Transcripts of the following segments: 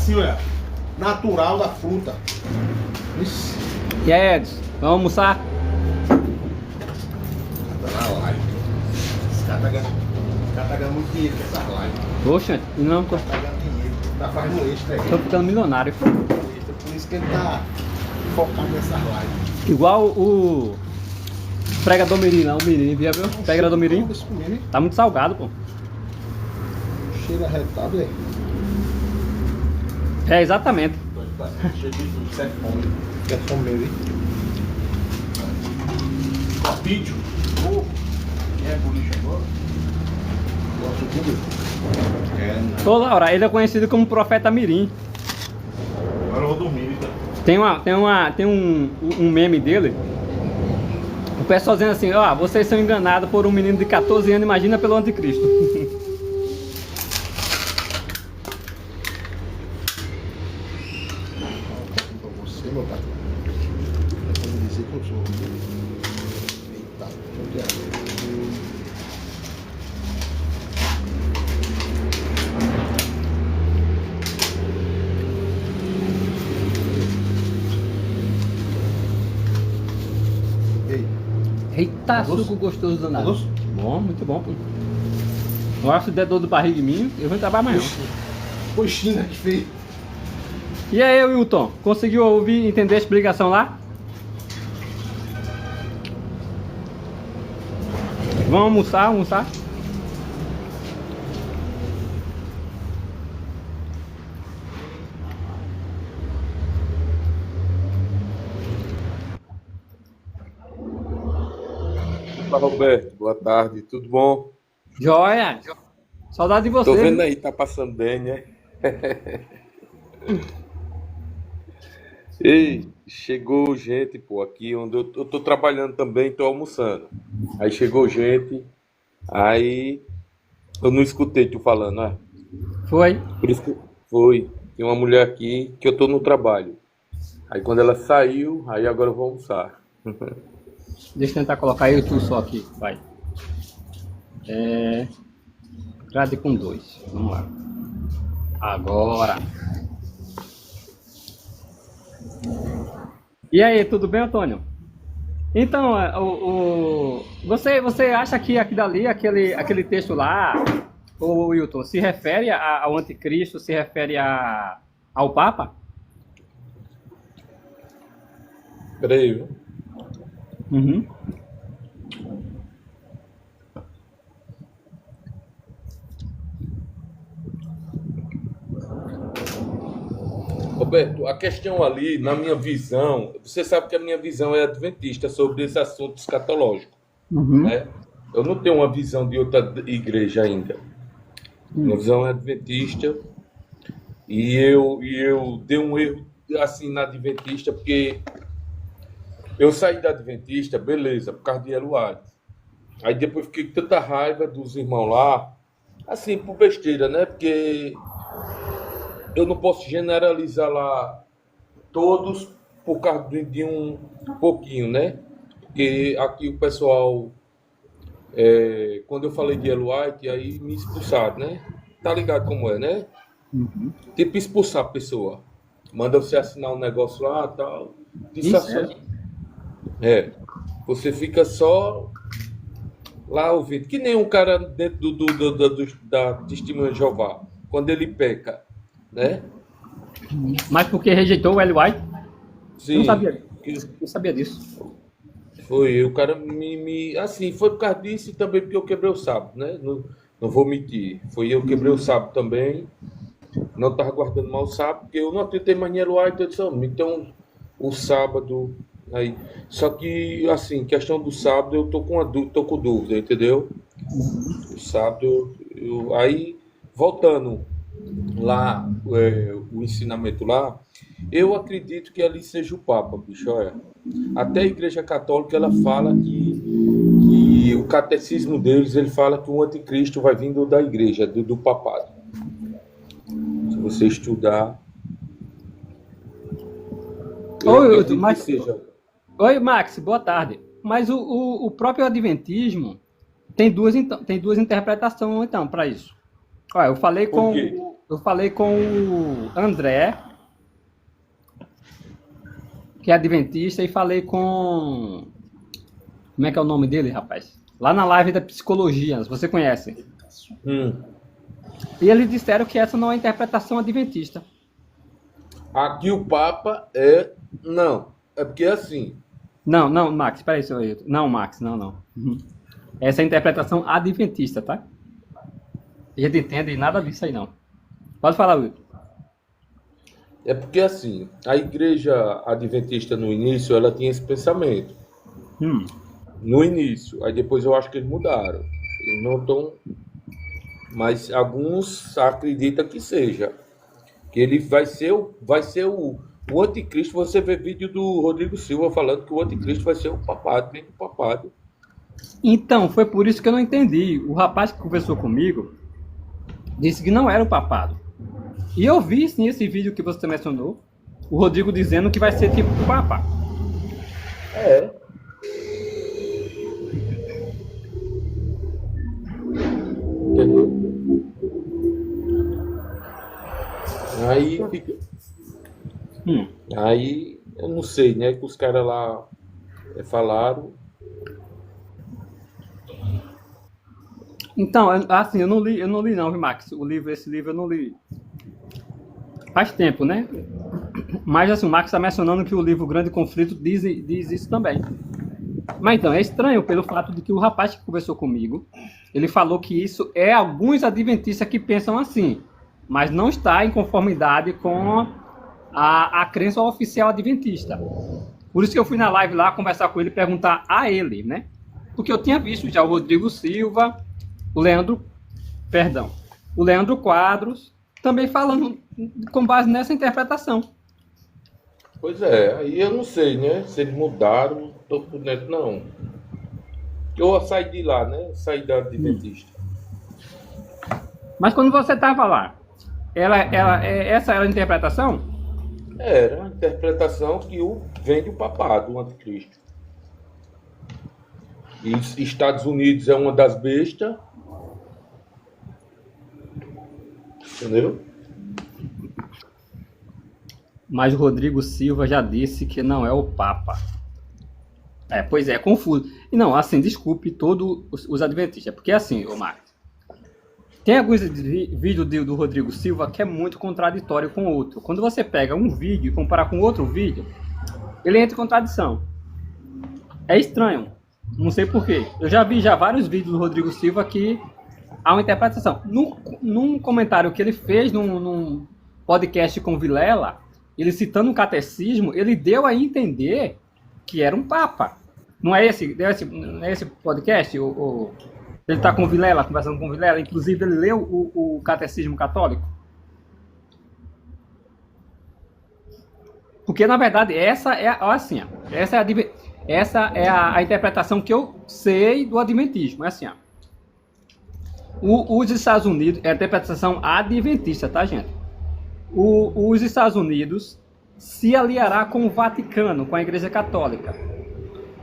assim, olha. Natural da fruta. Isso. E aí, Edson, vamos almoçar? Tá na live. Esse cara tá ganhando muito dinheiro com essas lives. Poxa, não, Tá ganhando dinheiro. Tá fazendo extra aí. tô ficando milionário. Por isso que ele tá focado nessas lives. Igual o pregador mirim, não, o mirim, viu? Pregador mirim. Deixa eu comer, né? Tá muito salgado, pô. Cheiro arretado, velho. É, exatamente. Cheio de tudo, isso é fome. É fome mesmo, hein? Vídeo. É polícia agora? Gosto de tudo. É, não. Ô, Laura, ele é conhecido como Profeta Mirim. Agora eu vou dormir, então. Tem um meme dele. O pessoal dizendo assim, ó, vocês são enganados por um menino de 14 anos, imagina pelo anticristo. Pra você, meu pai. Pode dizer que eu sou. Eita, onde é? Ei, Eita, doce? suco gostoso danado. Doce? Bom, muito bom, pô. Eu acho que der dor de barriga em mim, eu vou trabalhar amanhã. Coxinha que fez. E aí, Wilton, conseguiu ouvir e entender a explicação lá? Vamos almoçar? Fala, Roberto, boa tarde, tudo bom? Joia! Saudade de você. Tô vendo Viu? aí, tá passando bem, né? Ei, chegou gente, pô, aqui onde eu tô trabalhando também, tô almoçando. Aí chegou gente, aí eu não escutei tu falando, né? Foi. Por isso que foi. Tem uma mulher aqui que eu tô no trabalho. Aí quando ela saiu, aí agora eu vou almoçar. Deixa eu tentar colocar eu e tu só aqui, vai. Grade com 2. Vamos lá. Agora. E aí, tudo bem, Antônio? Então, você acha que aqui dali, aquele texto lá, o Wilton, se refere ao anticristo, se refere ao Papa? Peraí, viu? Uhum. Roberto, a questão ali, na minha visão, você sabe que a minha visão é adventista sobre esse assunto escatológico, Uhum. né? Eu não tenho uma visão de outra igreja ainda. Minha visão é adventista e eu dei um erro assim na adventista porque eu saí da adventista, beleza, por causa de Eluard. Aí depois fiquei com tanta raiva dos irmãos lá, assim, por besteira, né? Porque eu não posso generalizar lá todos por causa de um pouquinho, né? Porque aqui o pessoal, quando eu falei de Elo White, aí me expulsaram, né? Tá ligado como é, né? Tipo expulsar a pessoa. Manda você assinar um negócio lá e tal. Isso. Você fica só lá ouvindo. Que nem um cara dentro da testemunha de Jeová. Quando ele peca, né? Mas porque rejeitou o L. White? Eu não Sim. sabia. Não sabia disso. Foi, o cara assim, foi por causa disso e também porque eu quebrei o sábado, né? Não vou mentir. Foi eu que quebrei o sábado também. Não estava guardando mal o sábado, porque eu não acreditei mais em Eloá, então eu disse, então o sábado aí. Só que, assim, questão do sábado, eu tô com dúvida, entendeu? O sábado, aí, voltando lá, o ensinamento lá, eu acredito que ali seja o Papa, bicho, olha. Até a Igreja Católica, ela fala que o catecismo deles, ele fala que o anticristo vai vindo da igreja, do papado. Se você estudar, eu Oi, acredito mas, que seja. oi, Max, boa tarde. Mas o próprio Adventismo tem duas interpretações, então, para isso. Olha, eu falei Por com quê? Eu falei com o André, que é adventista, e falei com... Como é que é o nome dele, rapaz? Lá na live da psicologia, se você conhece. E eles disseram que essa não é interpretação adventista. Aqui o Papa é. Não. É porque é assim. Não, Max, peraí, seu Ailton. Não, Max, não. Uhum. Essa é a interpretação adventista, tá? A gente entende nada disso aí, não. Pode falar, Wilton. É porque assim, a igreja adventista no início, ela tinha esse pensamento. No início. Aí depois eu acho que eles mudaram. Eles não estão. Mas alguns acreditam que seja. Que ele vai ser o anticristo. Você vê vídeo do Rodrigo Silva falando que o anticristo vai ser o papado, bem o papado. Então, foi por isso que eu não entendi. O rapaz que conversou comigo disse que não era o papado. E eu vi, sim, esse vídeo que você mencionou, o Rodrigo dizendo que vai ser tipo o Papa. É. Entendeu? Aí fica. Aí eu não sei, né? Que os caras lá falaram. Então, assim, eu não li não, viu, Max? Esse livro eu não li. Faz tempo, né? Mas assim, o Max está mencionando que o livro Grande Conflito diz isso também. Mas então, é estranho pelo fato de que o rapaz que conversou comigo, ele falou que isso é alguns adventistas que pensam assim, mas não está em conformidade com a crença oficial adventista. Por isso que eu fui na live lá conversar com ele e perguntar a ele, né? Porque eu tinha visto já o Rodrigo Silva, o Leandro Quadros, também falando com base nessa interpretação. Pois é, aí eu não sei, né? Se eles mudaram, não tô por dentro, não. Eu saí de lá, né? Saí da adventista. Mas quando você estava lá, essa era a interpretação? Era a interpretação que vem do papado, o anticristo. E Estados Unidos é uma das bestas. Entendeu? Mas o Rodrigo Silva já disse que não é o Papa. Pois é confuso. E não, assim, desculpe todos os adventistas. Porque assim, ô Marcos, tem alguns vídeos do Rodrigo Silva que é muito contraditório com o outro. Quando você pega um vídeo e compara com outro vídeo, ele entra em contradição. É estranho. Não sei porquê. Eu já vi vários vídeos do Rodrigo Silva que há uma interpretação. Num comentário que ele fez num podcast com Vilela, ele citando um catecismo, ele deu a entender que era um papa. Não é esse podcast? Ele está com o Vilela, conversando com o Vilela, inclusive ele leu o catecismo católico. Porque, na verdade, essa é a interpretação que eu sei do adventismo. É assim, ó. Os Estados Unidos, é a interpretação adventista, tá, gente? Os Estados Unidos se aliará com o Vaticano, com a Igreja Católica,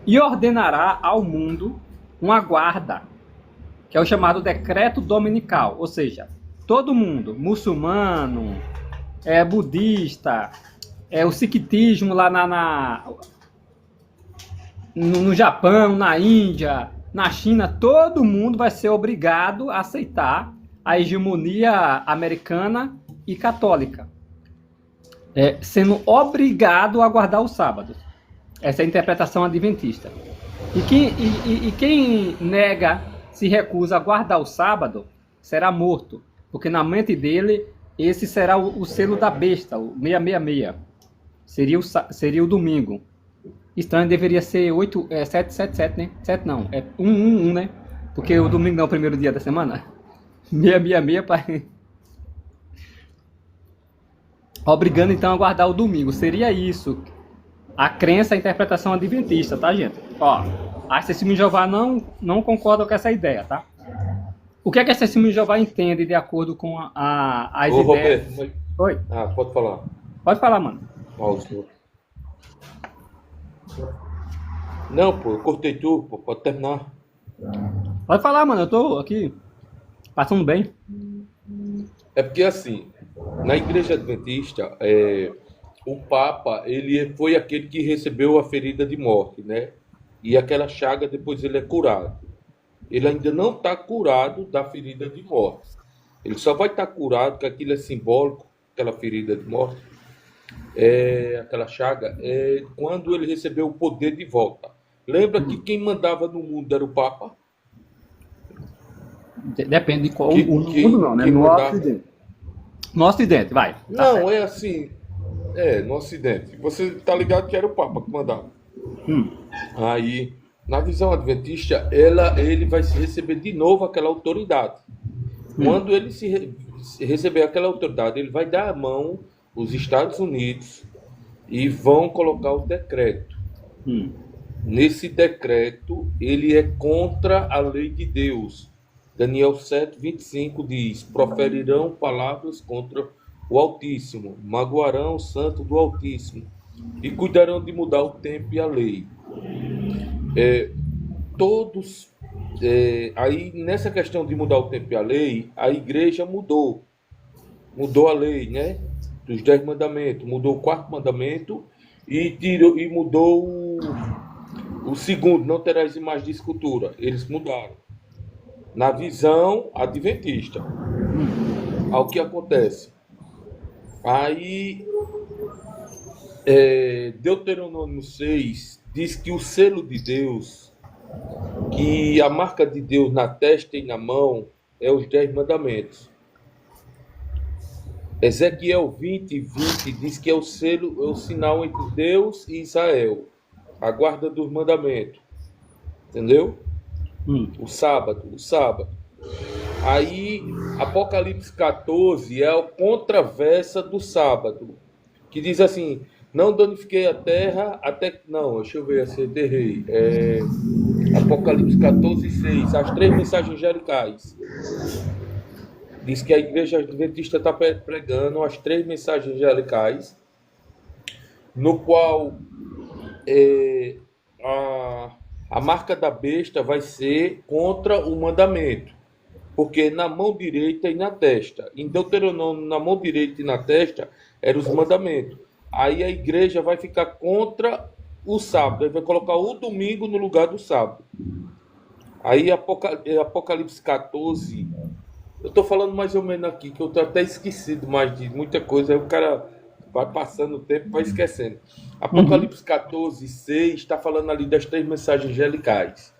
e ordenará ao mundo uma guarda, que é o chamado decreto dominical, ou seja, todo mundo, muçulmano, budista, o sikhismo lá no Japão, na Índia, na China, todo mundo vai ser obrigado a aceitar a hegemonia americana e católica, sendo obrigado a guardar o sábado. Essa é a interpretação adventista. E quem nega, se recusa a guardar o sábado, será morto, porque na mente dele, esse será o selo da besta, o 666. Seria o domingo. Estranho, deveria ser 777, né? 7 não, é 111, né? Porque o domingo não é o primeiro dia da semana. 666 para... Obrigando então a guardar o domingo. Seria isso. A crença, a interpretação adventista, tá, gente? Ó, as Testemunhas de Jeová não concordam com essa ideia, tá? O que é que as Testemunhas de Jeová entende de acordo com as ideias? Roberto, Oi? pode falar. Pode falar, mano. Não, pô, eu cortei tu, pô, pode terminar. Pode falar, mano, eu tô aqui passando bem. É porque assim, Na igreja adventista, o Papa, ele foi aquele que recebeu a ferida de morte, né? E aquela chaga, depois ele é curado. Ele ainda não está curado da ferida de morte. Ele só vai estar curado, que aquilo é simbólico, aquela ferida de morte, aquela chaga, quando ele recebeu o poder de volta. Lembra que quem mandava no mundo era o Papa? Depende de qual. Que, O que, mundo não, né? que No mandava... Ocidente. No Ocidente, vai. Tá Não, certo. é assim, no Ocidente. Você tá ligado que era o Papa que mandava. Hum. Aí, na visão adventista, ele vai se receber de novo aquela autoridade. Quando ele se receber aquela autoridade, ele vai dar a mão aos Estados Unidos e vão colocar o decreto. Hum. Nesse decreto, ele é contra a lei de Deus. Daniel 7:25 diz: proferirão palavras contra o Altíssimo, magoarão o santo do Altíssimo e cuidarão de mudar o tempo e a lei. Todos aí nessa questão de mudar o tempo e a lei, a igreja mudou a lei, né, dos 10 mandamentos, mudou o quarto mandamento e mudou o segundo: não terás imagem de escultura. Eles mudaram na visão adventista. Ao que acontece aí, Deuteronômio 6 diz que o selo de Deus, que a marca de Deus na testa e na mão, é os 10 mandamentos. Ezequiel 20:20 diz que é o selo, é o sinal entre Deus e Israel, a guarda dos mandamentos. Entendeu? O sábado. Aí, Apocalipse 14 é a contraversa do sábado, que diz assim: não danifiquei a terra até... Não, deixa eu ver, assim, errei. Apocalipse 14:6, as 3 mensagens angelicais. Diz que a igreja adventista está pregando as 3 mensagens angelicais, no qual a marca da besta vai ser contra o mandamento, porque na mão direita e na testa. Em Deuteronômio, na mão direita e na testa, eram os mandamentos. Aí a igreja vai ficar contra o sábado, ele vai colocar o domingo no lugar do sábado. Aí Apocalipse 14, eu estou falando mais ou menos aqui, que eu estou até esquecido mais de muita coisa, aí o cara vai passando o tempo, vai esquecendo. Apocalipse 14:6 está falando ali das 3 mensagens angelicais,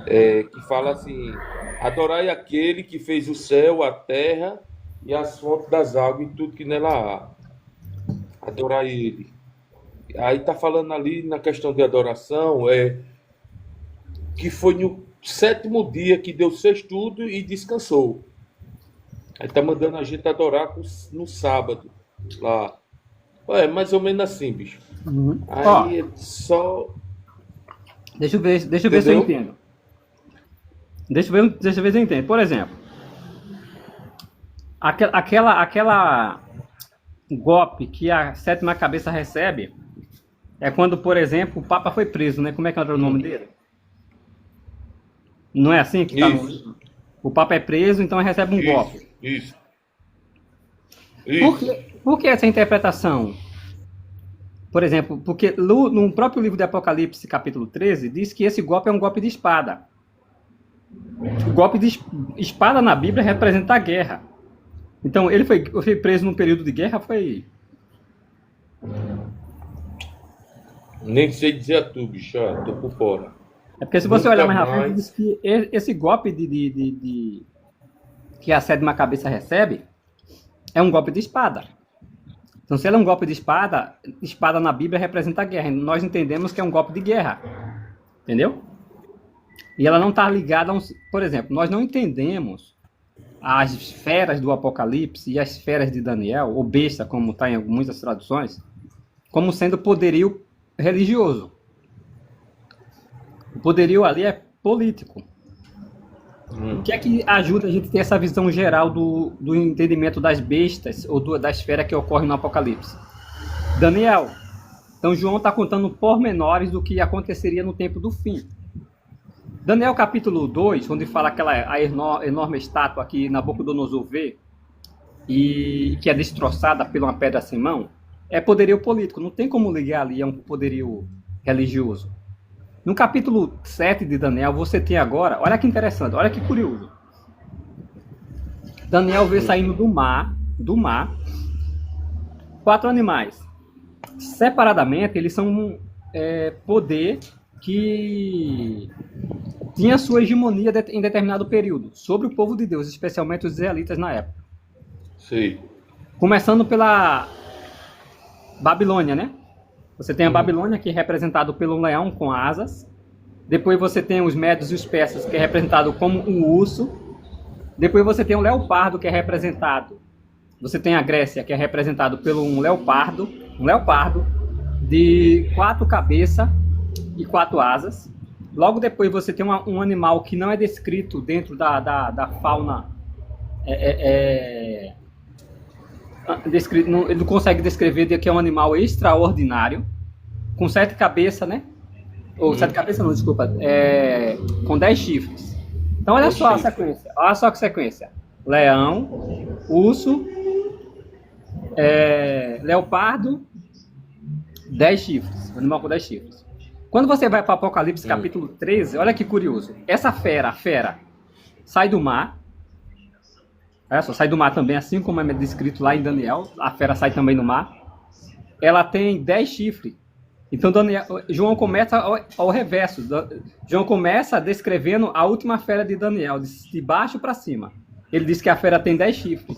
que fala assim: adorai aquele que fez o céu, a terra e as fontes das águas e tudo que nela há. Adorai ele. Aí está falando ali na questão de adoração, que foi no 7º dia que Deus fez tudo e descansou. Aí está mandando a gente adorar no sábado lá. É mais ou menos assim, bicho. Aí é só... Deixa eu ver se eu entendo. Deixa eu ver se eu entendo. Por exemplo, aquela golpe que a 7ª cabeça recebe é quando, por exemplo, o Papa foi preso, né? Como é que era o nome dele? Não é assim que tá no... O Papa é preso, então ele recebe um golpe. Isso. Por que essa interpretação? Por exemplo, porque no próprio livro de Apocalipse, capítulo 13, diz que esse golpe é um golpe de espada. O golpe de espada na Bíblia representa a guerra. Então, ele foi preso num período de guerra, foi... Nem sei dizer a tu, bicho, tô por fora. É porque se você olhar mais na frente, diz que esse golpe que a 7ª cabeça recebe é um golpe de espada. Então, se ela é um golpe de espada, espada na Bíblia representa a guerra. Nós entendemos que é um golpe de guerra. Entendeu? E ela não está ligada a Por exemplo, nós não entendemos as esferas do Apocalipse e as esferas de Daniel, ou besta, como está em muitas traduções, como sendo poderio religioso. O poderio ali é político. O que é que ajuda a gente a ter essa visão geral do entendimento das bestas ou da esfera que ocorre no Apocalipse? Daniel. Então João está contando pormenores do que aconteceria no tempo do fim. Daniel capítulo 2, onde fala a enorme estátua que Nabucodonosor vê, e que é destroçada por uma pedra sem mão, é poderio político. Não tem como ligar ali a um poderio religioso. No capítulo 7 de Daniel, você tem agora, olha que interessante, olha que curioso. Daniel vê saindo do mar, 4 animais. Separadamente, eles são um poder que tinha sua hegemonia em determinado período sobre o povo de Deus, especialmente os israelitas na época. Sim. Começando pela Babilônia, né? Você tem a Babilônia, que é representado pelo leão com asas. Depois você tem os medos e os persas, que é representado como um urso. Depois você tem o leopardo, que é representado. Você tem a Grécia, que é representado pelo um leopardo de 4 cabeças e 4 asas. Logo depois você tem um animal que não é descrito dentro da fauna. Ele não consegue descrever que é um animal extraordinário, com 7 cabeças, né? Ou 7 cabeças não, desculpa. Com 10 chifres. Então olha só a sequência. Olha só que sequência. Leão, urso, leopardo, 10 chifres. Animal com 10 chifres. Quando você vai para Apocalipse capítulo 13, olha que curioso. Essa a fera, sai do mar. Olha só, sai do mar também, assim como é descrito lá em Daniel. A fera sai também do mar. Ela tem 10 chifres. Então João começa ao reverso. João começa descrevendo a última fera de Daniel, de baixo para cima. Ele diz que a fera tem 10 chifres.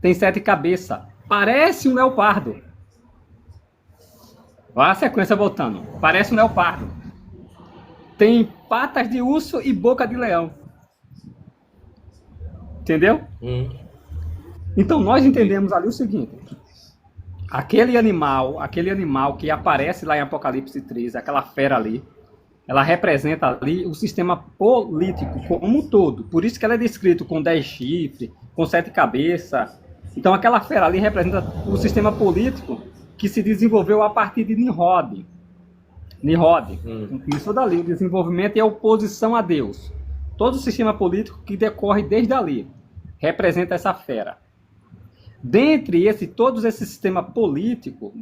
Tem 7 cabeças. Parece um leopardo. Olha a sequência voltando. Parece um leopardo. Tem patas de urso e boca de leão. Entendeu? Então nós entendemos ali o seguinte. Aquele animal que aparece lá em Apocalipse 13, aquela fera ali, ela representa ali o sistema político como um todo. Por isso que ela é descrito com 10 chifres, com 7 cabeças. Então aquela fera ali representa o sistema político que se desenvolveu a partir de Nimrod. Isso dali, o desenvolvimento e a oposição a Deus. Todo o sistema político que decorre desde ali representa essa fera. Dentre todos esse sistema político,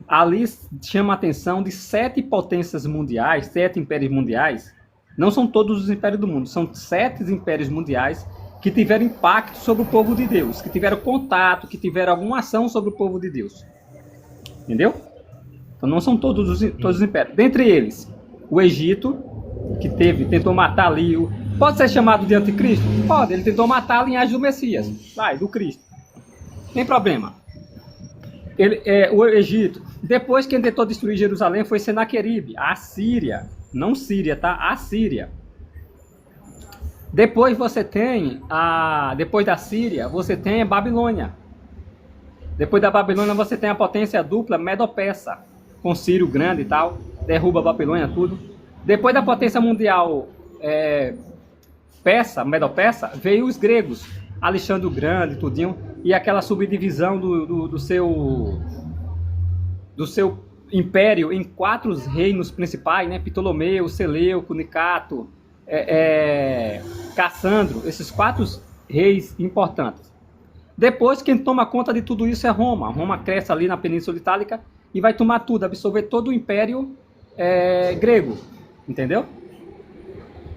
ali chama a atenção de 7 potências mundiais, 7 impérios mundiais. Não são todos os impérios do mundo, são 7 impérios mundiais que tiveram impacto sobre o povo de Deus, que tiveram contato, que tiveram alguma ação sobre o povo de Deus. Entendeu? Então não são todos os impérios. Dentre eles, o Egito, que tentou matar ali pode ser chamado de anticristo? Pode, ele tentou matar a linhagem do Messias, do Cristo. Tem problema. O Egito, depois quem tentou destruir Jerusalém foi Senaqueribe, a Síria, não Síria, tá? A Síria. Depois você tem, depois da Síria, você tem a Babilônia. Depois da Babilônia você tem a potência dupla Medo-Persa, com Círio grande e tal, derruba a Babilônia, tudo. Depois da potência mundial Medo-Persa, veio os gregos, Alexandre o Grande, tudinho, e aquela subdivisão do seu império em 4 reinos principais, né? Ptolomeu, Seleuco, Nicato, Cassandro, esses 4 reis importantes. Depois, quem toma conta de tudo isso é Roma. Roma cresce ali na Península Itálica e vai tomar tudo, absorver todo o império grego, entendeu?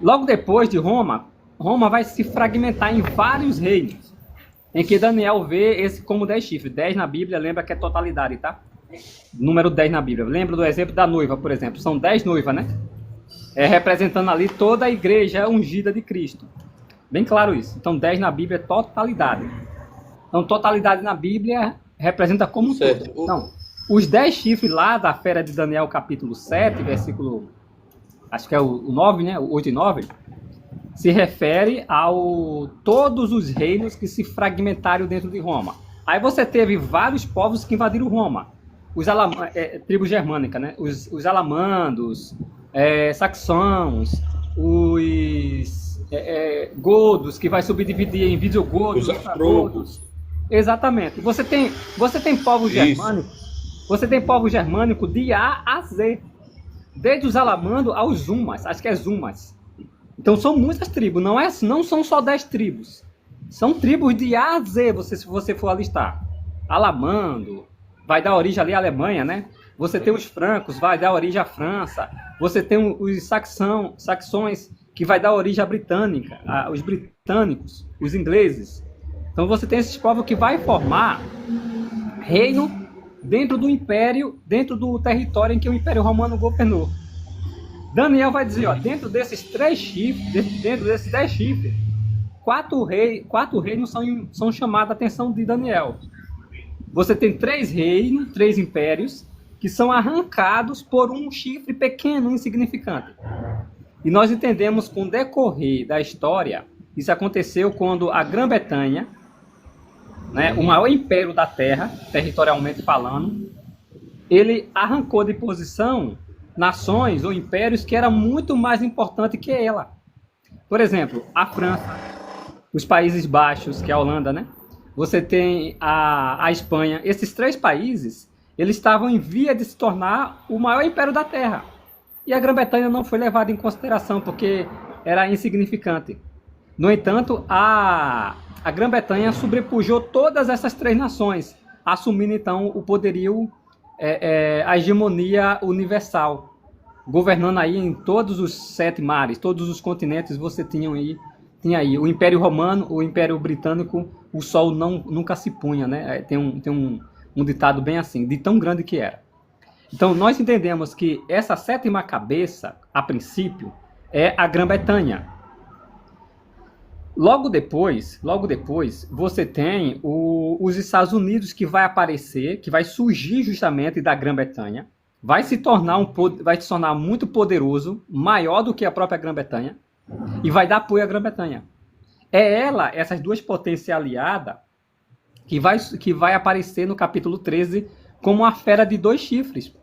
Logo depois de Roma vai se fragmentar em vários reinos, em que Daniel vê esse como 10 chifres. 10 na Bíblia, lembra que é totalidade, tá? Número 10 na Bíblia. Lembra do exemplo da noiva, por exemplo. São 10 noivas, né? Representando ali toda a igreja ungida de Cristo. Bem claro isso. Então 10 na Bíblia é totalidade. Então totalidade na Bíblia representa como todo. Então, os 10 chifres lá da fera de Daniel capítulo 7, versículo, acho que é o 9, né? O 8 e 9, se refere a todos os reinos que se fragmentaram dentro de Roma. Aí você teve vários povos que invadiram Roma. Tribo germânica, né? Os alamandos, saxões, os godos, que vai subdividir em visigodos, os ostrogodos. Exatamente. Você tem povo germânico. Você tem povo germânico de A a Z. Desde os alamandos aos zumas. Acho que é zumas. Então são muitas tribos, não são só 10 tribos. São tribos de A a Z, se você for alistar. Alamando, vai dar origem ali à Alemanha, né? Você tem os francos, vai dar origem à França. Você tem os saxões, que vai dar origem à britânica, os britânicos, os ingleses. Então você tem esses povos que vai formar reino dentro do império, dentro do território em que o Império Romano governou. Daniel vai dizer, ó, dentro desses 3 chifres, dentro desses 10 chifres, 4 reinos são chamados a atenção de Daniel. Você tem 3 reinos, 3 impérios, que são arrancados por um chifre pequeno, insignificante. E nós entendemos com o decorrer da história, isso aconteceu quando a Grã-Bretanha, né, o maior império da Terra, territorialmente falando, ele arrancou de posição nações ou impérios que eram muito mais importantes que ela. Por exemplo, a França, os Países Baixos, que é a Holanda, né? Você tem a Espanha. Esses 3 países, eles estavam em via de se tornar o maior império da Terra. E a Grã-Bretanha não foi levada em consideração, porque era insignificante. No entanto, a Grã-Bretanha sobrepujou todas essas 3 nações, assumindo então o poderio, a hegemonia universal, governando aí em todos os 7 mares, todos os continentes. Você tinha aí o Império Romano, o Império Britânico, o sol nunca se punha, né? Tem um ditado bem assim, de tão grande que era. Então nós entendemos que essa 7ª cabeça, a princípio, é a Grã-Bretanha. Logo depois, você tem os Estados Unidos, que vai aparecer, que vai surgir justamente da Grã-Bretanha, vai se tornar muito poderoso, maior do que a própria Grã-Bretanha, e vai dar apoio à Grã-Bretanha. É ela, essas 2 potências aliadas, que vai aparecer no capítulo 13 como uma fera de 2 chifres.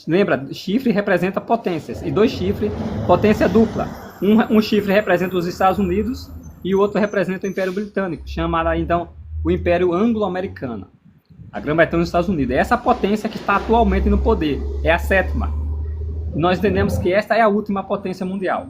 Lembra, chifre representa potências, e 2 chifres, potência dupla. Um chifre representa os Estados Unidos e o outro representa o Império Britânico, chamado então o Império Anglo-Americano. A Grã-Bretanha e os Estados Unidos. É essa potência que está atualmente no poder, é a 7ª. E nós entendemos que esta é a última potência mundial.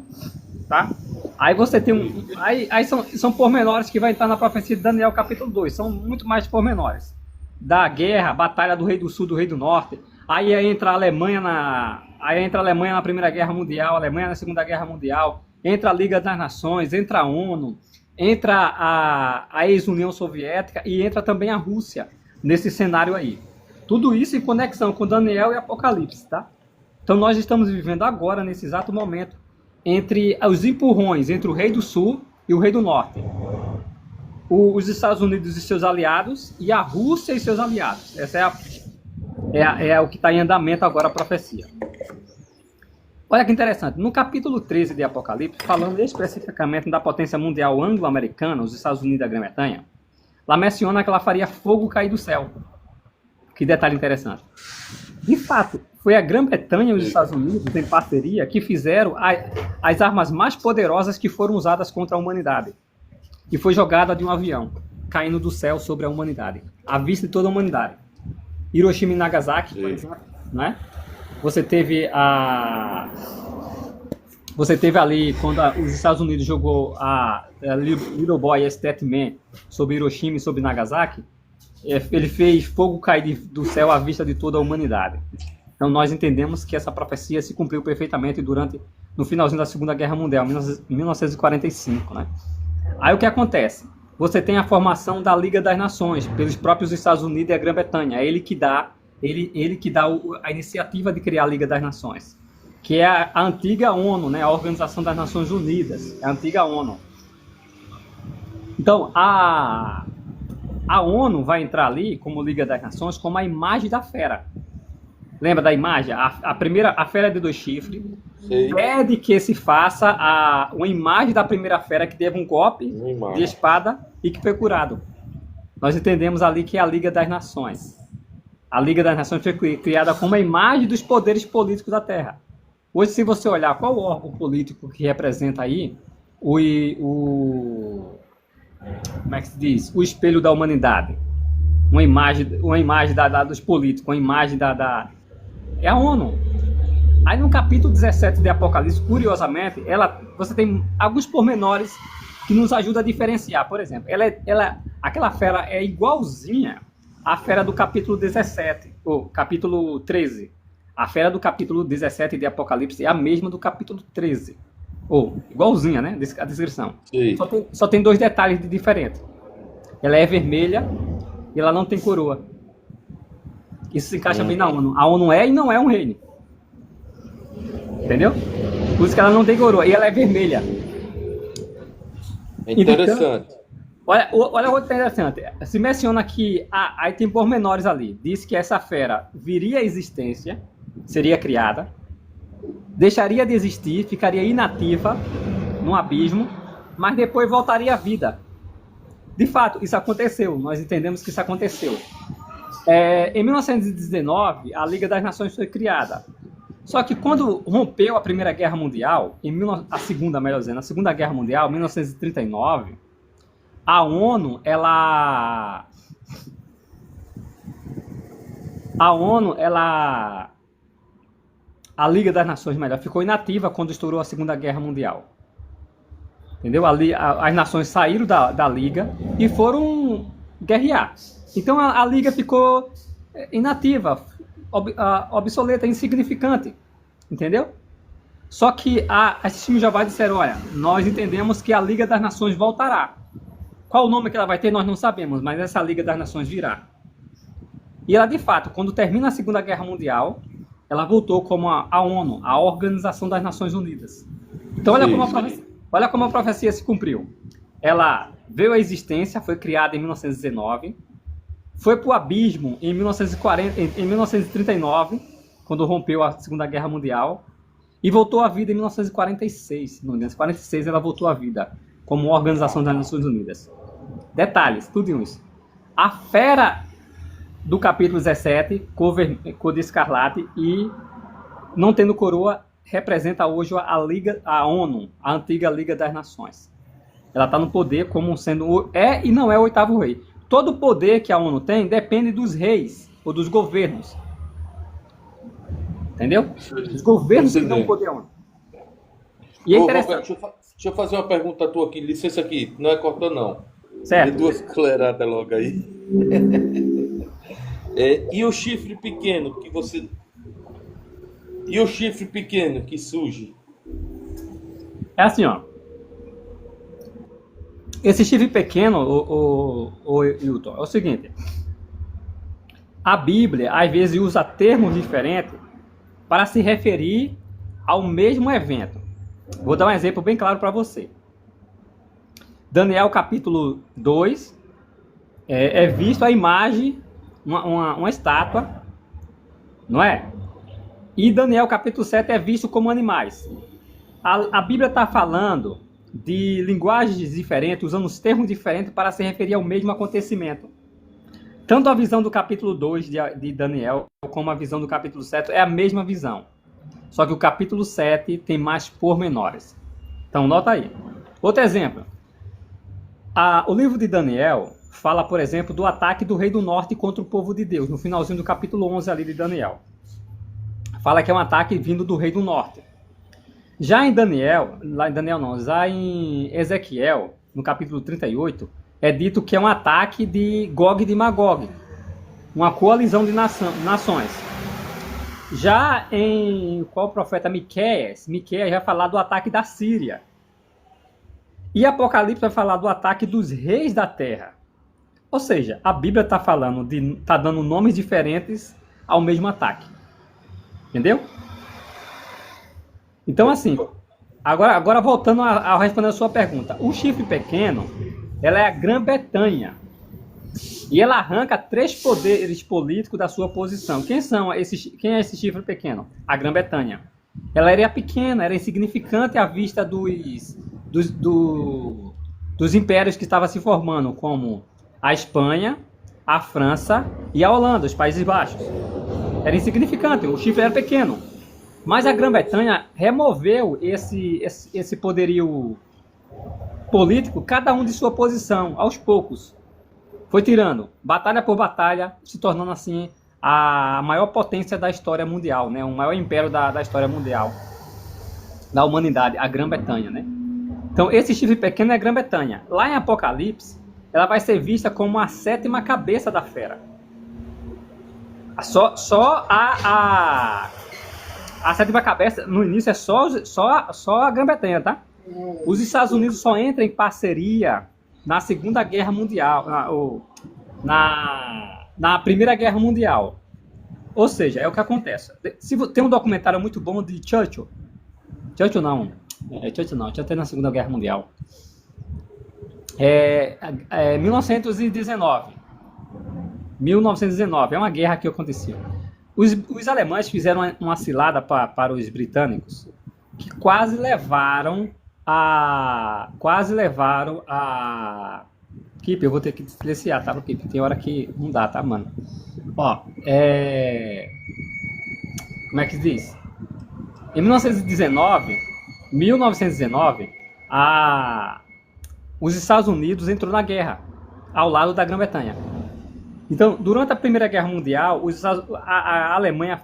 Tá? Aí você tem aí são pormenores que vai entrar na profecia de Daniel capítulo 2, são muito mais pormenores. Da guerra, batalha do rei do sul, do rei do norte. Aí entra a Alemanha na Primeira Guerra Mundial, a Alemanha na Segunda Guerra Mundial, entra a Liga das Nações, entra a ONU, entra a ex-União Soviética e entra também a Rússia nesse cenário aí. Tudo isso em conexão com Daniel e Apocalipse, tá? Então nós estamos vivendo agora, nesse exato momento, entre os empurrões entre o rei do sul e o rei do norte. Os Estados Unidos e seus aliados e a Rússia e seus aliados. Essa é o que está em andamento agora, a profecia. Olha que interessante, no capítulo 13 de Apocalipse, falando especificamente da potência mundial anglo-americana, os Estados Unidos e a Grã-Bretanha, lá menciona que ela faria fogo cair do céu. Que detalhe interessante. De fato, foi a Grã-Bretanha e os Estados Unidos, em parceria, que fizeram as armas mais poderosas que foram usadas contra a humanidade. Que foi jogada de um avião, caindo do céu sobre a humanidade, à vista de toda a humanidade. Hiroshima e Nagasaki, por exemplo, né? Você teve ali, quando os Estados Unidos jogou a Little Boy e Statman sobre Hiroshima e sobre Nagasaki, ele fez fogo cair do céu à vista de toda a humanidade. Então nós entendemos que essa profecia se cumpriu perfeitamente no finalzinho da Segunda Guerra Mundial, 1945, né? Aí o que acontece? Você tem a formação da Liga das Nações, pelos próprios Estados Unidos e a Grã-Bretanha. É ele que dá a iniciativa de criar a Liga das Nações, que é a antiga ONU, né? A Organização das Nações Unidas, é a antiga ONU. Então, a ONU vai entrar ali, como Liga das Nações, como a imagem da fera. Lembra da imagem? A fera de 2 chifres. Sim. Pede que se faça uma imagem da primeira fera que teve um golpe de espada e que foi curado. Nós entendemos ali que é a Liga das Nações. A Liga das Nações foi criada como a imagem dos poderes políticos da Terra. Hoje, se você olhar qual o órgão político que representa aí como é que se diz? O espelho da humanidade. Uma imagem dos políticos, uma imagem é a ONU. Aí no capítulo 17 de Apocalipse, curiosamente, você tem alguns pormenores que nos ajudam a diferenciar. Por exemplo, aquela fera é igualzinha à fera do capítulo 17, ou capítulo 13. A fera do capítulo 17 de Apocalipse é a mesma do capítulo 13. Ou, igualzinha, né? A descrição. Só tem 2 detalhes de diferente. Ela é vermelha e ela não tem coroa. Isso se encaixa bem na ONU. A ONU é e não é um reino. Entendeu? Por isso que ela não tem coroa. E ela é vermelha. É interessante. Então, olha o interessante. Se menciona que aí tem pormenores ali. Diz que essa fera viria à existência, seria criada, deixaria de existir, ficaria inativa no abismo, mas depois voltaria à vida. De fato, isso aconteceu. Nós entendemos que isso aconteceu. Em 1919, a Liga das Nações foi criada. Só que quando rompeu a Primeira Guerra Mundial, a Segunda Guerra Mundial, em 1939, a ONU, a Liga das Nações, melhor, ficou inativa quando estourou a Segunda Guerra Mundial. Entendeu? As nações saíram da Liga e foram guerrear. Então a Liga ficou inativa, obsoleta, insignificante. Entendeu? Só que as testemunhas de Jeová disseram, olha, nós entendemos que a Liga das Nações voltará. Qual o nome que ela vai ter, nós não sabemos, mas essa Liga das Nações virá. E ela, de fato, quando termina a Segunda Guerra Mundial, ela voltou como a ONU, a Organização das Nações Unidas. Então olha como a profecia se cumpriu. Ela veio à existência, foi criada em 1919, foi para o abismo em 1939, quando rompeu a Segunda Guerra Mundial, e voltou à vida em 1946. Em 1946 ela voltou à vida como Organização das Nações Unidas. Detalhes, tudo isso. A fera do capítulo 17, cor de escarlate e não tendo coroa, representa hoje a ONU, a antiga Liga das Nações. Ela está no poder como sendo e não é o 8º rei. Todo o poder que a ONU tem depende dos reis ou dos governos. Entendeu? Os governos que dão poder à ONU. E é interessante. Roberto, deixa eu fazer uma pergunta tua aqui, licença aqui, não é cortando não. Certo. Tem 2 colheradas logo aí. E o chifre pequeno que você... E o chifre pequeno que surge? É assim, ó. Esse chifre pequeno, o Hilton, é o seguinte. A Bíblia, às vezes, usa termos diferentes para se referir ao mesmo evento. Vou dar um exemplo bem claro para você. Daniel, capítulo 2, é visto a imagem, uma estátua, não é? E Daniel, capítulo 7, é visto como animais. A Bíblia está falando de linguagens diferentes, usando os termos diferentes para se referir ao mesmo acontecimento. Tanto a visão do capítulo 2 de Daniel, como a visão do capítulo 7 é a mesma visão. Só que o capítulo 7 tem mais pormenores. Então, nota aí. Outro exemplo. O livro de Daniel fala, por exemplo, do ataque do rei do norte contra o povo de Deus, no finalzinho do capítulo 11 ali de Daniel. Fala que é um ataque vindo do rei do norte. Já em já em Ezequiel, no capítulo 38, é dito que é um ataque de Gog e de Magog, uma coalizão de nações. Já em qual profeta? Miqueias vai falar do ataque da Síria. E Apocalipse vai falar do ataque dos reis da terra. Ou seja, a Bíblia está dando nomes diferentes ao mesmo ataque. Entendeu? Então, assim, agora voltando a responder a sua pergunta. O chifre pequeno, ela é a Grã-Bretanha. E ela arranca 3 poderes políticos da sua posição. Quem é esse chifre pequeno? A Grã-Bretanha. Ela era pequena, era insignificante à vista dos impérios que estavam se formando, como a Espanha, a França e a Holanda, os Países Baixos. Era insignificante, o chifre era pequeno. Mas a Grã-Bretanha removeu esse poderio político, cada um de sua posição, aos poucos. Foi tirando, batalha por batalha, se tornando assim a maior potência da história mundial, né? O maior império da história mundial, da humanidade, a Grã-Bretanha, né? Então, esse chifre pequeno é a Grã-Bretanha. Lá em Apocalipse, ela vai ser vista como a 7ª cabeça da fera. Só a 7ª cabeça, no início, é só a Grã-Bretanha, tá? Os Estados Unidos só entram em parceria na Segunda Guerra Mundial, na Primeira Guerra Mundial. Ou seja, é o que acontece. Tem um documentário muito bom de Churchill. Churchill não, Churchill na Segunda Guerra Mundial. 1919. 1919, é uma guerra que aconteceu. Os alemães fizeram uma cilada para os britânicos, que quase levaram a... Kip, eu vou ter que silenciar, tá, Kip? Tem hora que não dá, tá, mano? Ó, como é que se diz? Em 1919, os Estados Unidos entrou na guerra, ao lado da Grã-Bretanha. Então, durante a Primeira Guerra Mundial, a Alemanha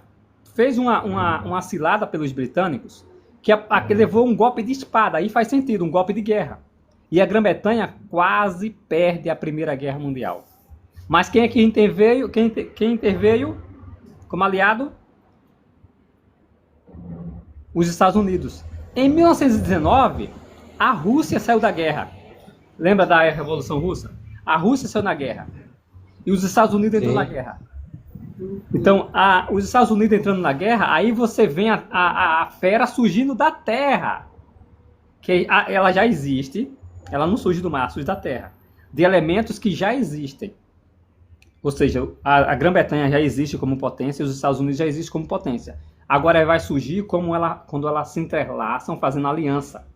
fez uma cilada pelos britânicos, que levou um golpe de espada. Aí faz sentido, um golpe de guerra. E a Grã-Bretanha quase perde a Primeira Guerra Mundial. Mas quem é que interveio? Quem interveio como aliado? Os Estados Unidos. Em 1919, a Rússia saiu da guerra. Lembra da Revolução Russa? A Rússia saiu na guerra. E os Estados Unidos entrou na guerra. Então, os Estados Unidos entrando na guerra, aí você vê a fera surgindo da terra. Que ela já existe, ela não surge do mar, surge da terra. De elementos que já existem. Ou seja, a Grã-Bretanha já existe como potência e os Estados Unidos já existem como potência. Agora ela vai surgir quando elas se entrelaçam fazendo aliança.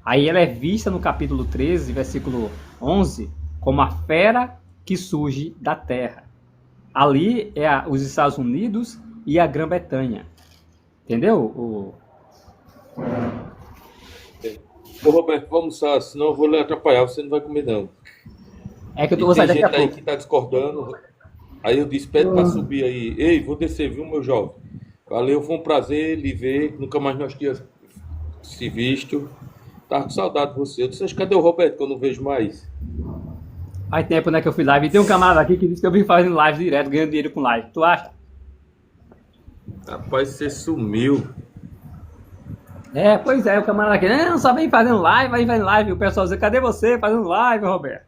Aí ela é vista no capítulo 13, versículo 11, como a fera que surge da terra. Ali é os Estados Unidos e a Grã-Bretanha. Entendeu? Ô Roberto, vamos almoçar, senão eu vou lhe atrapalhar, você não vai comer não. É que eu tô Tem daqui gente a aí pouco. que tá discordando. Aí eu disse, pede pra subir aí. Ei, vou descer, viu, meu jovem? Valeu, foi um prazer lhe ver. Nunca mais nós tínhamos se visto. Tava com saudade de você. Eu disse, cadê o Roberto que eu não vejo mais? Faz tempo, né, que eu fiz live. E tem um camarada aqui que disse que eu vim fazendo live direto, ganhando dinheiro com live. Tu acha? Rapaz, você sumiu. Pois é, o camarada aqui, não, só vem fazendo live, vai fazendo live. E o pessoal diz, cadê você fazendo live, Roberto?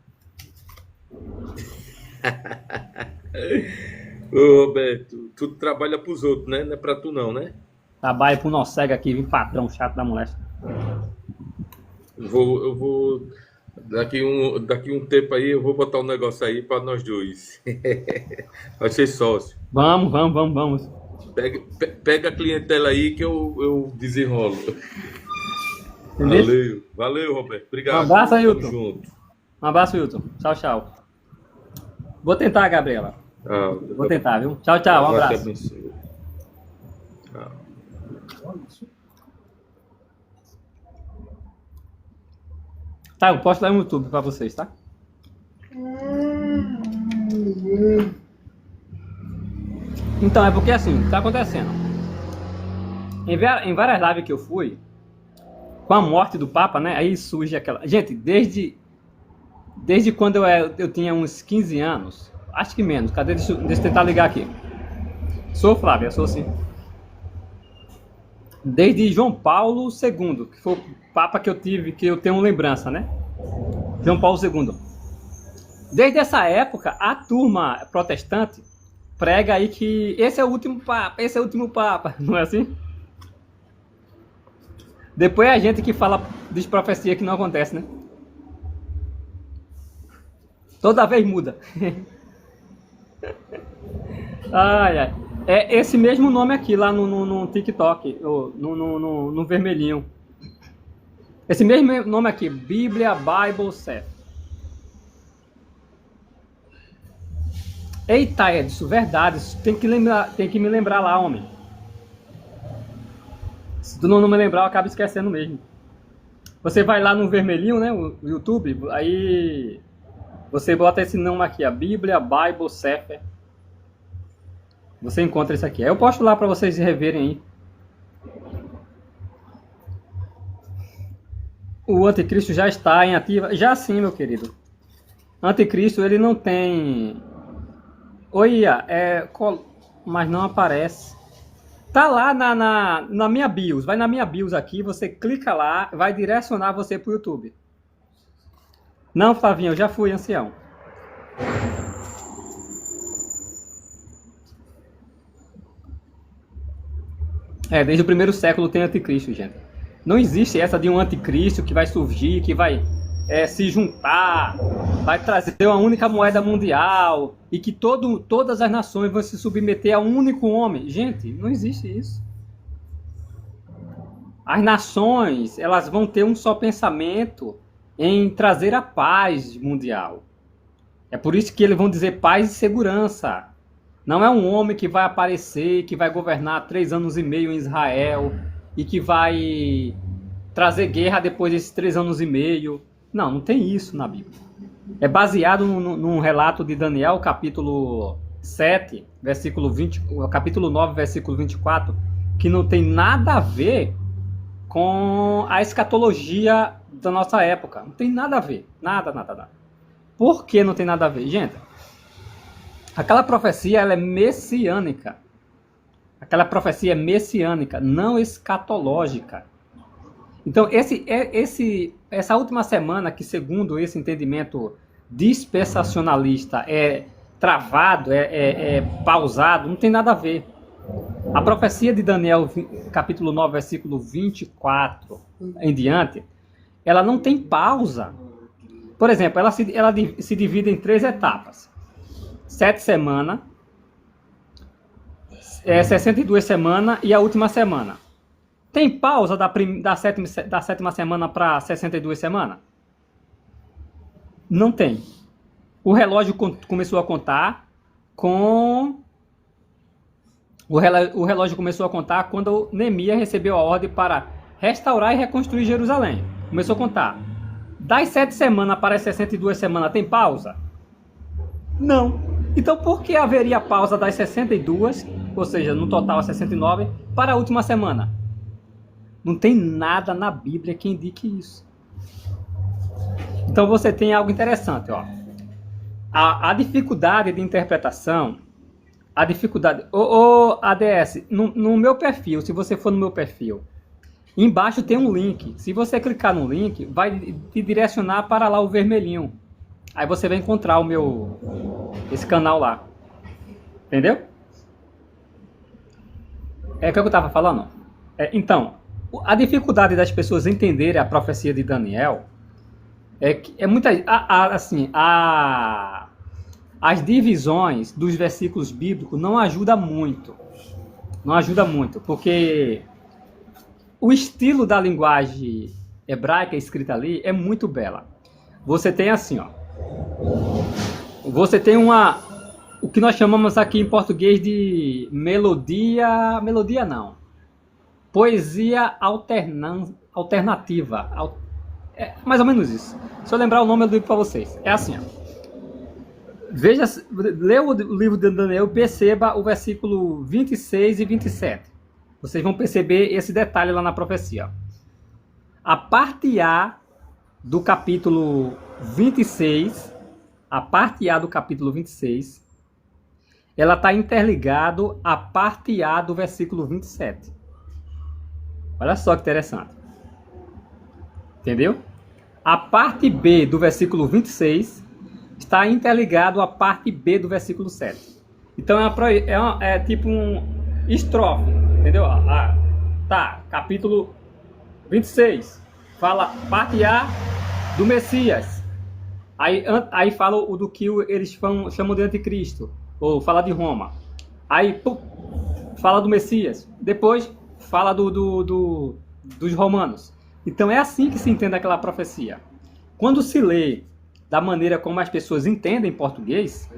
Ô Roberto, tu trabalha pros outros, né? Não é pra tu não, né? Trabalho pro nosso cego aqui, vim patrão chato da moléstia. Eu vou daqui um tempo aí, eu vou botar um negócio aí pra nós dois. Vai ser sócio. Vamos. Pega a clientela aí que eu desenrolo. Entendeu? Valeu, Roberto. Obrigado. Um abraço, Tamo Ailton. junto. Um abraço, Wilton. Tchau. Vou tentar, Gabriela. Vou tentar, viu? Tchau, um Deus te abraço. abençoe. Tchau. Tá, eu posto lá no YouTube pra vocês, tá? Então, é porque assim, o que tá acontecendo? Em várias lives que eu fui, com a morte do Papa, né? Aí surge aquela... Gente, desde quando eu tinha uns 15 anos, acho que menos, cadê? Deixa eu tentar ligar aqui. Sou Flávia, sou assim. Desde João Paulo II, que foi o Papa que eu tenho lembrança, né? João Paulo II. Desde essa época, a turma protestante prega aí que esse é o último Papa, não é assim? Depois é a gente que diz profecia que não acontece, né? Toda vez muda. Ai. É esse mesmo nome aqui lá no TikTok, no vermelhinho. Esse mesmo nome aqui, Bíblia, Bible, Seth. Eita, Edson, verdade. Isso tem que me lembrar lá, homem. Se tu não me lembrar, eu acabo esquecendo mesmo. Você vai lá no vermelhinho, né, o YouTube, aí você bota esse nome aqui, a Bíblia, Bible, Sefer. Você encontra isso aqui. Eu posto lá para vocês reverem aí. O anticristo já está em ativa. Já sim, meu querido. Anticristo, ele não tem... Oi, Ia, mas não aparece. Tá lá na minha BIOS. Vai na minha BIOS aqui, você clica lá, vai direcionar você pro YouTube. Não, Flavinho, eu já fui ancião. Desde o primeiro século tem anticristo, gente. Não existe essa de um anticristo que vai surgir, que vai se juntar, vai trazer uma única moeda mundial e que todas as nações vão se submeter a um único homem. Gente, não existe isso. As nações, elas vão ter um só pensamento em trazer a paz mundial. É por isso que eles vão dizer paz e segurança. Não é um homem que vai aparecer, que vai governar 3 anos e meio em Israel e que vai trazer guerra depois desses 3 anos e meio. Não, não tem isso na Bíblia. É baseado num relato de Daniel, capítulo 7, versículo 20, capítulo 9, versículo 24, que não tem nada a ver com a escatologia da nossa época. Não tem nada a ver. Nada, nada, nada. Por que não tem nada a ver? Gente, aquela profecia, ela é messiânica. Aquela profecia é messiânica, não escatológica. Então, essa última semana, que segundo esse entendimento dispensacionalista é travado, é pausado, não tem nada a ver. A profecia de Daniel, capítulo 9, versículo 24 em diante, ela não tem pausa. Por exemplo, ela se divide em 3 etapas. 7 semanas, 62 semanas e a última semana. Tem pausa da sétima semana para 62 semanas? Não tem. O relógio começou a contar O relógio começou a contar quando Neemias recebeu a ordem para restaurar e reconstruir Jerusalém. Começou a contar. Das 7 semanas para as 62 semanas, tem pausa? Não. Então, por que haveria pausa das 62, ou seja, no total 69, para a última semana? Não tem nada na Bíblia que indique isso. Então, você tem algo interessante, ó. A dificuldade de interpretação, a dificuldade... ADS, no meu perfil, se você for no meu perfil, embaixo tem um link. Se você clicar no link, vai te direcionar para lá o vermelhinho. Aí você vai encontrar esse canal lá. Entendeu? É o que eu estava falando. Então, a dificuldade das pessoas entenderem a profecia de Daniel as divisões dos versículos bíblicos não ajudam muito. Não ajuda muito, porque o estilo da linguagem hebraica escrita ali é muito bela. Você tem assim, ó. Você tem o que nós chamamos aqui em português de melodia não. Poesia alternativa. É mais ou menos isso. Se eu lembrar o nome, eu digo para vocês. É assim, ó. Lê o livro de Daniel e perceba o versículo 26 e 27. Vocês vão perceber esse detalhe lá na profecia. A parte A do capítulo 26, ela está interligado à parte A do versículo 27. Olha só que interessante. Entendeu? A parte B do versículo 26 está interligado à parte B do versículo 7. Então é tipo um estrofe, entendeu? Tá, capítulo 26, fala parte A do Messias. Aí fala do que eles chamam de anticristo, ou fala de Roma. Aí fala do Messias. Depois fala dos romanos. Então é assim que se entende aquela profecia. Quando se lê da maneira como as pessoas entendem português,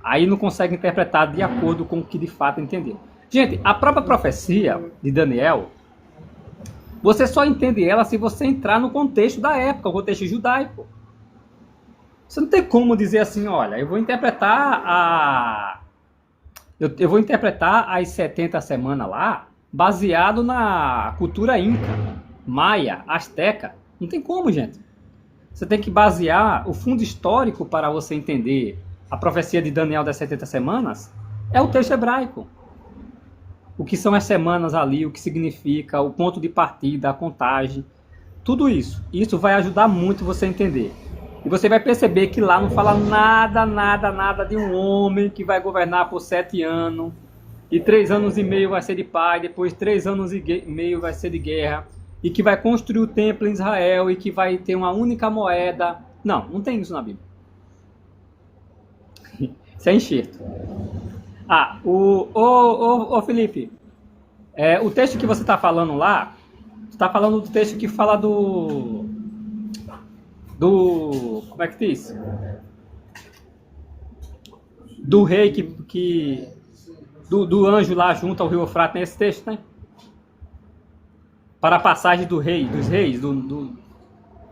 aí não consegue interpretar de acordo com o que de fato entendeu. Gente, a própria profecia de Daniel, você só entende ela se você entrar no contexto da época, o contexto judaico. Você não tem como dizer assim, olha, eu vou interpretar Eu vou interpretar as 70 semanas lá baseado na cultura inca, maia, asteca. Não tem como, gente. Você tem que basear o fundo histórico para você entender a profecia de Daniel das 70 semanas. É o texto hebraico. O que são as semanas ali, o que significa, o ponto de partida, a contagem. Tudo isso. Isso vai ajudar muito você a entender. E você vai perceber que lá não fala nada de um homem que vai governar por 7 anos. E 3 anos e meio vai ser de paz, depois 3 anos e meio vai ser de guerra. E que vai construir o templo em Israel e que vai ter uma única moeda. Não, não tem isso na Bíblia. Isso é enxerto. Felipe, o texto que você está falando lá, você está falando do texto que fala do como é que diz? Do rei do anjo lá junto ao rio Eufrates, tem esse texto, né? Para a passagem dos reis do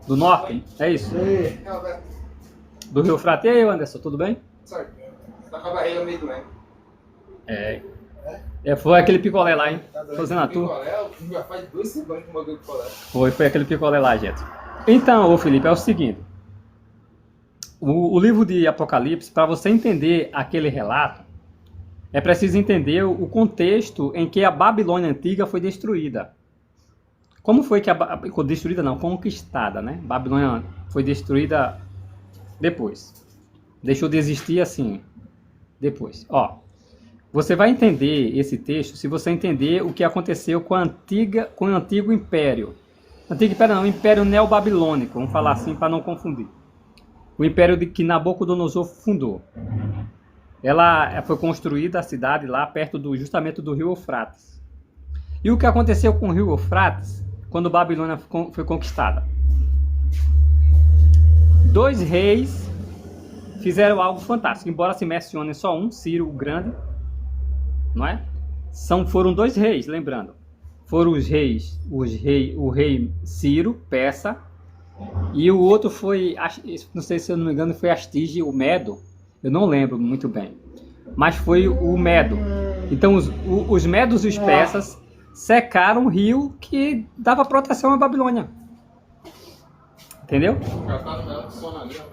norte, é isso? Do rio Eufrates. E aí, Anderson, tudo bem? Certo. Tá com a barriga meio doente. Foi aquele picolé lá, hein? Fazendo a tua. Picolé, já faz 2 semanas que eu mandei o picolé. Foi aquele picolé lá, gente. Então, Felipe, é o seguinte. O livro de Apocalipse, para você entender aquele relato, é preciso entender o contexto em que a Babilônia antiga foi destruída. Como foi que destruída não, conquistada, né? Babilônia foi destruída depois. Deixou de existir assim, depois. Você vai entender esse texto se você entender o que aconteceu com o antigo império. Antigo império não, o império neobabilônico, vamos falar assim para não confundir. O império que Nabucodonosor fundou. Ela foi construída, a cidade lá perto justamente do rio Eufrates. E o que aconteceu com o rio Eufrates quando Babilônia foi conquistada? 2 reis fizeram algo fantástico, embora se mencione só um, Ciro o Grande, não é? Foram 2 reis, lembrando. Foram o rei Ciro, persa, e o outro foi, não sei se eu não me engano, foi Astige, o Medo, eu não lembro muito bem, mas foi o Medo. Então os medos e os persas secaram o rio que dava proteção à Babilônia. Entendeu?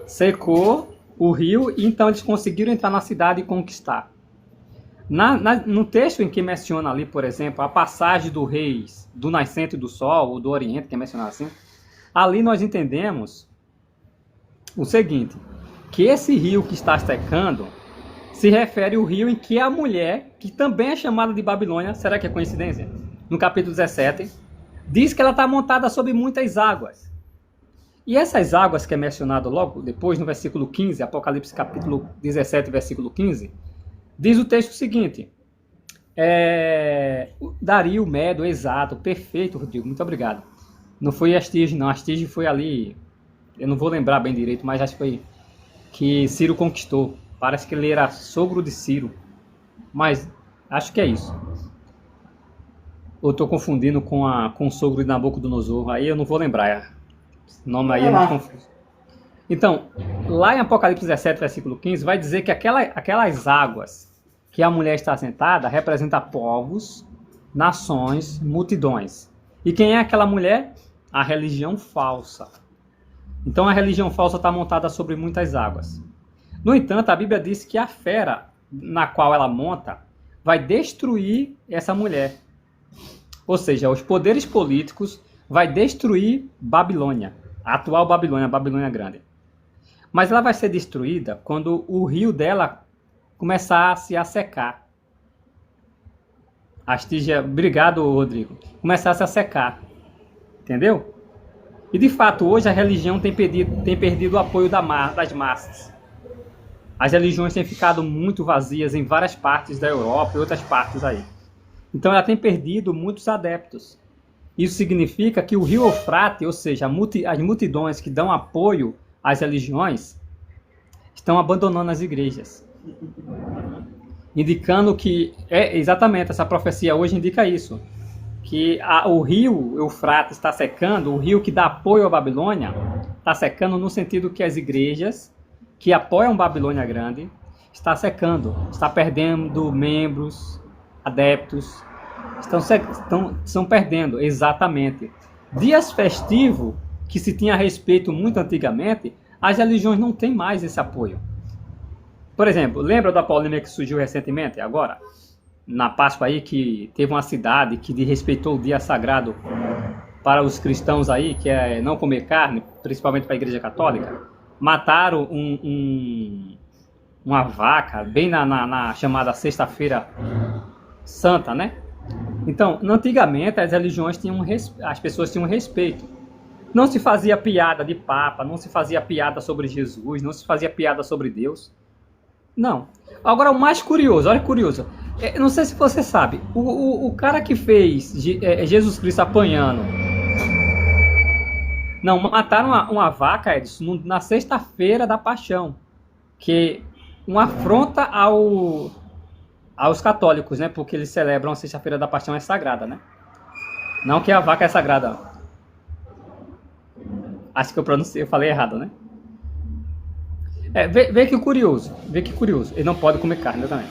Secou o rio e então eles conseguiram entrar na cidade e conquistar. No texto em que menciona ali, por exemplo, a passagem do reis do nascente do sol, ou do oriente, que é mencionado assim, ali nós entendemos o seguinte, que esse rio que está secando se refere ao rio em que a mulher, que também é chamada de Babilônia, será que é coincidência? No capítulo 17, diz que ela está montada sobre muitas águas. E essas águas que é mencionado logo depois, no versículo 15, Apocalipse capítulo 17, versículo 15, diz o texto seguinte, Dario, Medo, exato, perfeito, Rodrigo, muito obrigado. Não foi Astige, não, Astige foi ali, eu não vou lembrar bem direito, mas acho que foi que Ciro conquistou. Parece que ele era sogro de Ciro, mas acho que é isso. Ou estou confundindo com o sogro de Nabucodonosor, aí eu não vou lembrar. O nome aí é muito confuso. Então, lá em Apocalipse 17, versículo 15, vai dizer que aquelas águas que a mulher está sentada representam povos, nações, multidões. E quem é aquela mulher? A religião falsa. Então a religião falsa está montada sobre muitas águas. No entanto, a Bíblia diz que a fera na qual ela monta vai destruir essa mulher. Ou seja, os poderes políticos vai destruir Babilônia, a atual Babilônia, a Babilônia Grande. Mas ela vai ser destruída quando o rio dela começar a se secar. Obrigado, Rodrigo. Começar a se secar. Entendeu? E de fato, hoje a religião tem perdido o apoio das massas. As religiões têm ficado muito vazias em várias partes da Europa e outras partes aí. Então ela tem perdido muitos adeptos. Isso significa que o rio Eufrates, ou seja, as multidões que dão apoio às religiões, estão abandonando as igrejas. Indicando que, exatamente, essa profecia hoje indica isso. Que o rio Eufrates está secando, o rio que dá apoio à Babilônia, está secando no sentido que as igrejas que apoiam Babilônia Grande está secando, está perdendo membros, adeptos, estão perdendo, exatamente. Dias festivos, que se tinha respeito muito antigamente, as religiões não têm mais esse apoio. Por exemplo, lembra da polêmica que surgiu recentemente, agora? Na Páscoa aí, que teve uma cidade que desrespeitou o dia sagrado para os cristãos aí, que é não comer carne, principalmente para a Igreja Católica. Mataram uma vaca bem na chamada Sexta-feira Santa, né? Então, antigamente as religiões as pessoas tinham respeito. Não se fazia piada de Papa, não se fazia piada sobre Jesus, não se fazia piada sobre Deus. Não. Agora, o mais curioso, olha que curioso. Não sei se você sabe, o cara que fez Jesus Cristo apanhando. Não, mataram uma vaca, Edson, na Sexta-feira da Paixão. Que uma afronta aos católicos, né? Porque eles celebram a Sexta-feira da Paixão é sagrada, né? Não que a vaca é sagrada. Acho que eu falei errado, né? Vê que curioso. Ele não pode comer carne também.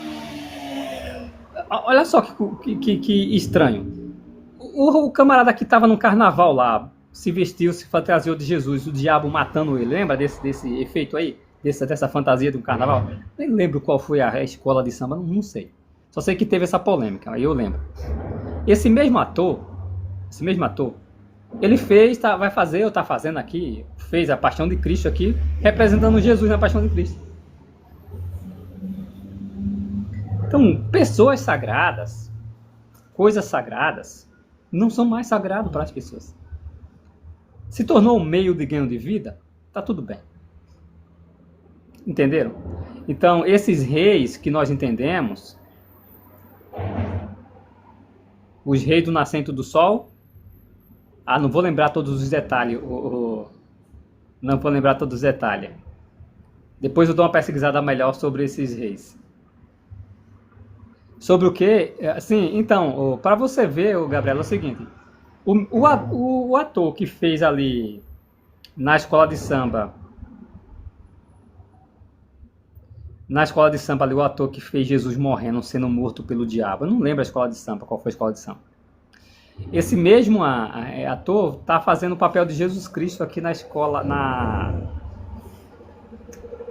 Olha só que estranho. O camarada que estava no carnaval lá, se vestiu, se fantasiou de Jesus, o diabo matando ele. Lembra desse efeito aí? Dessa fantasia de um carnaval? Nem lembro qual foi a escola de samba, não sei. Só sei que teve essa polêmica, aí eu lembro. Esse mesmo ator, ele vai fazer, ou está fazendo aqui, fez a Paixão de Cristo aqui, representando Jesus na Paixão de Cristo. Então, pessoas sagradas, coisas sagradas, não são mais sagradas para as pessoas. Se tornou um meio de ganho de vida, tá tudo bem. Entenderam? Então, esses reis que nós entendemos, os reis do nascente do sol, não vou lembrar todos os detalhes, não vou lembrar todos os detalhes. Depois eu dou uma pesquisada melhor sobre esses reis. Sobre o quê? Assim, então, para você ver, Gabriel, é o seguinte, o ator que fez ali na escola de samba, ali, o ator que fez Jesus morrendo, sendo morto pelo diabo, eu não lembro a escola de samba, qual foi a escola de samba. Esse mesmo ator está fazendo o papel de Jesus Cristo aqui na escola, na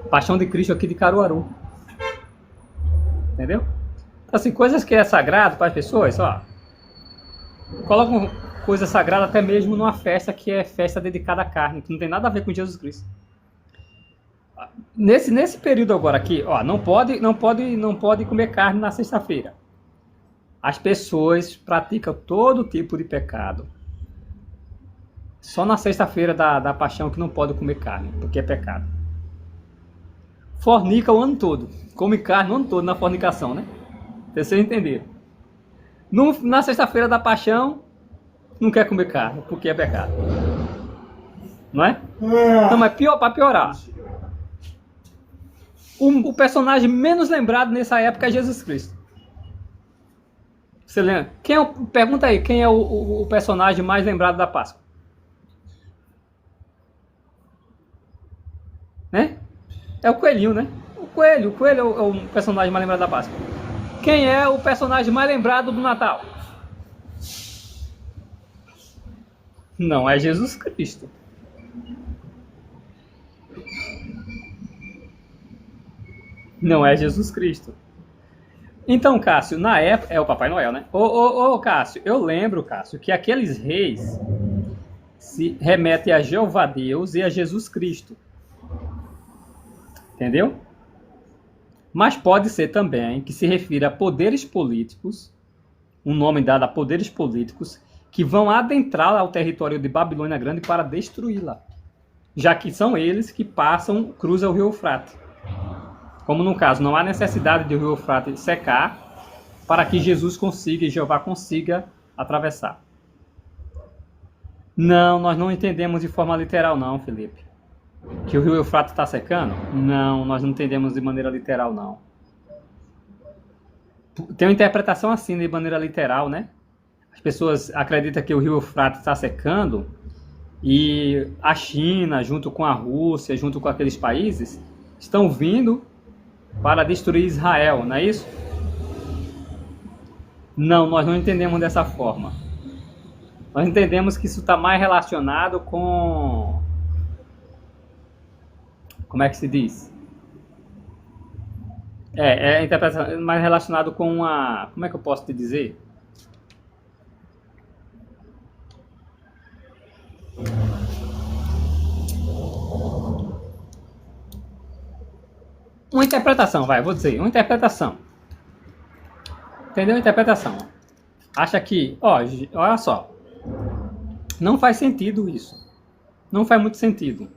Paixão de Cristo aqui de Caruaru. Entendeu? Assim, coisas que é sagrado para as pessoas, ó. Colocam coisa sagrada até mesmo numa festa que é festa dedicada à carne, que não tem nada a ver com Jesus Cristo. Nesse período agora aqui, ó, não pode comer carne na sexta-feira. As pessoas praticam todo tipo de pecado. Só na sexta-feira da Paixão que não pode comer carne, porque é pecado. Fornica o ano todo. Come carne o ano todo na fornicação, né? Vocês entenderam? Na sexta-feira da Paixão, não quer comer carne, porque é pecado. Não é? Não, mas para piorar. O personagem menos lembrado nessa época é Jesus Cristo. Você lembra? Pergunta aí, quem é o personagem mais lembrado da Páscoa? Né? É o coelhinho, né? O coelho é o personagem mais lembrado da Páscoa. Quem é o personagem mais lembrado do Natal? Não é Jesus Cristo. Não é Jesus Cristo. Então, Cássio, na época... É o Papai Noel, né? Ô, Cássio, eu lembro, Cássio, que aqueles reis se remetem a Jeová Deus e a Jesus Cristo. Entendeu? Mas pode ser também que se refira a poderes políticos, um nome dado a poderes políticos, que vão adentrar ao território de Babilônia Grande para destruí-la. Já que são eles que cruzam o rio Eufrates. Como no caso, não há necessidade de o rio Eufrates secar para que Jesus consiga e Jeová consiga atravessar. Não, nós não entendemos de forma literal não, Felipe. Que o rio Eufrates está secando? Não, nós não entendemos de maneira literal não. Tem uma interpretação assim de maneira literal, né? As pessoas acreditam que o rio Eufrates está secando e a China, junto com a Rússia, junto com aqueles países, estão vindo para destruir Israel, não é isso? Não, nós não entendemos dessa forma. Nós entendemos que isso está mais relacionado com... Como é que se diz? É a interpretação mais relacionado com a... Como é que eu posso te dizer? Uma interpretação, vou dizer, uma interpretação. Entendeu? Interpretação. Acha que, olha só, não faz sentido isso. Não faz muito sentido.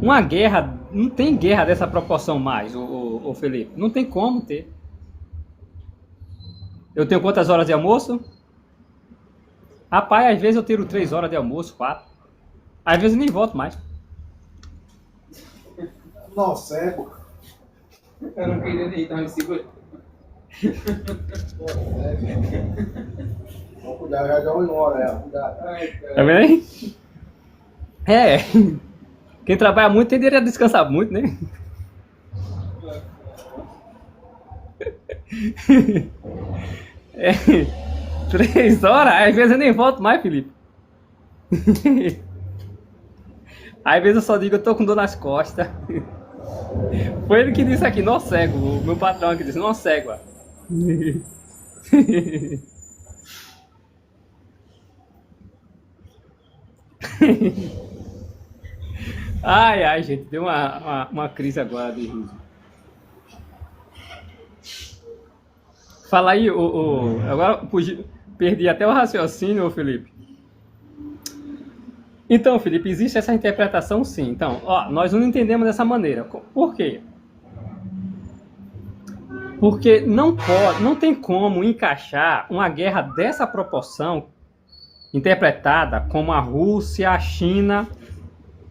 Uma guerra, não tem guerra dessa proporção mais, o Felipe. Não tem como ter. Eu tenho quantas horas de almoço? Rapaz, às vezes eu tiro 3 horas de almoço, 4. Às vezes eu nem volto mais. Nossa, cego. Eu não queria nem estar me segurando. Vamos cuidar, já deu uma hora, cuidado. Ai, cara. Tá vendo aí? Quem trabalha muito tem direito a descansar muito, né? É, 3 horas? Às vezes eu nem volto mais, Felipe. Às vezes eu só digo, eu tô com dor nas costas. Foi ele que disse aqui, nó cego. O meu patrão que disse, nó cego. Ai, gente, deu uma crise agora de riso. Fala aí, agora perdi até o raciocínio, Felipe. Então, Felipe, existe essa interpretação sim. Então, nós não entendemos dessa maneira. Por quê? Porque não tem como encaixar uma guerra dessa proporção interpretada como a Rússia, a China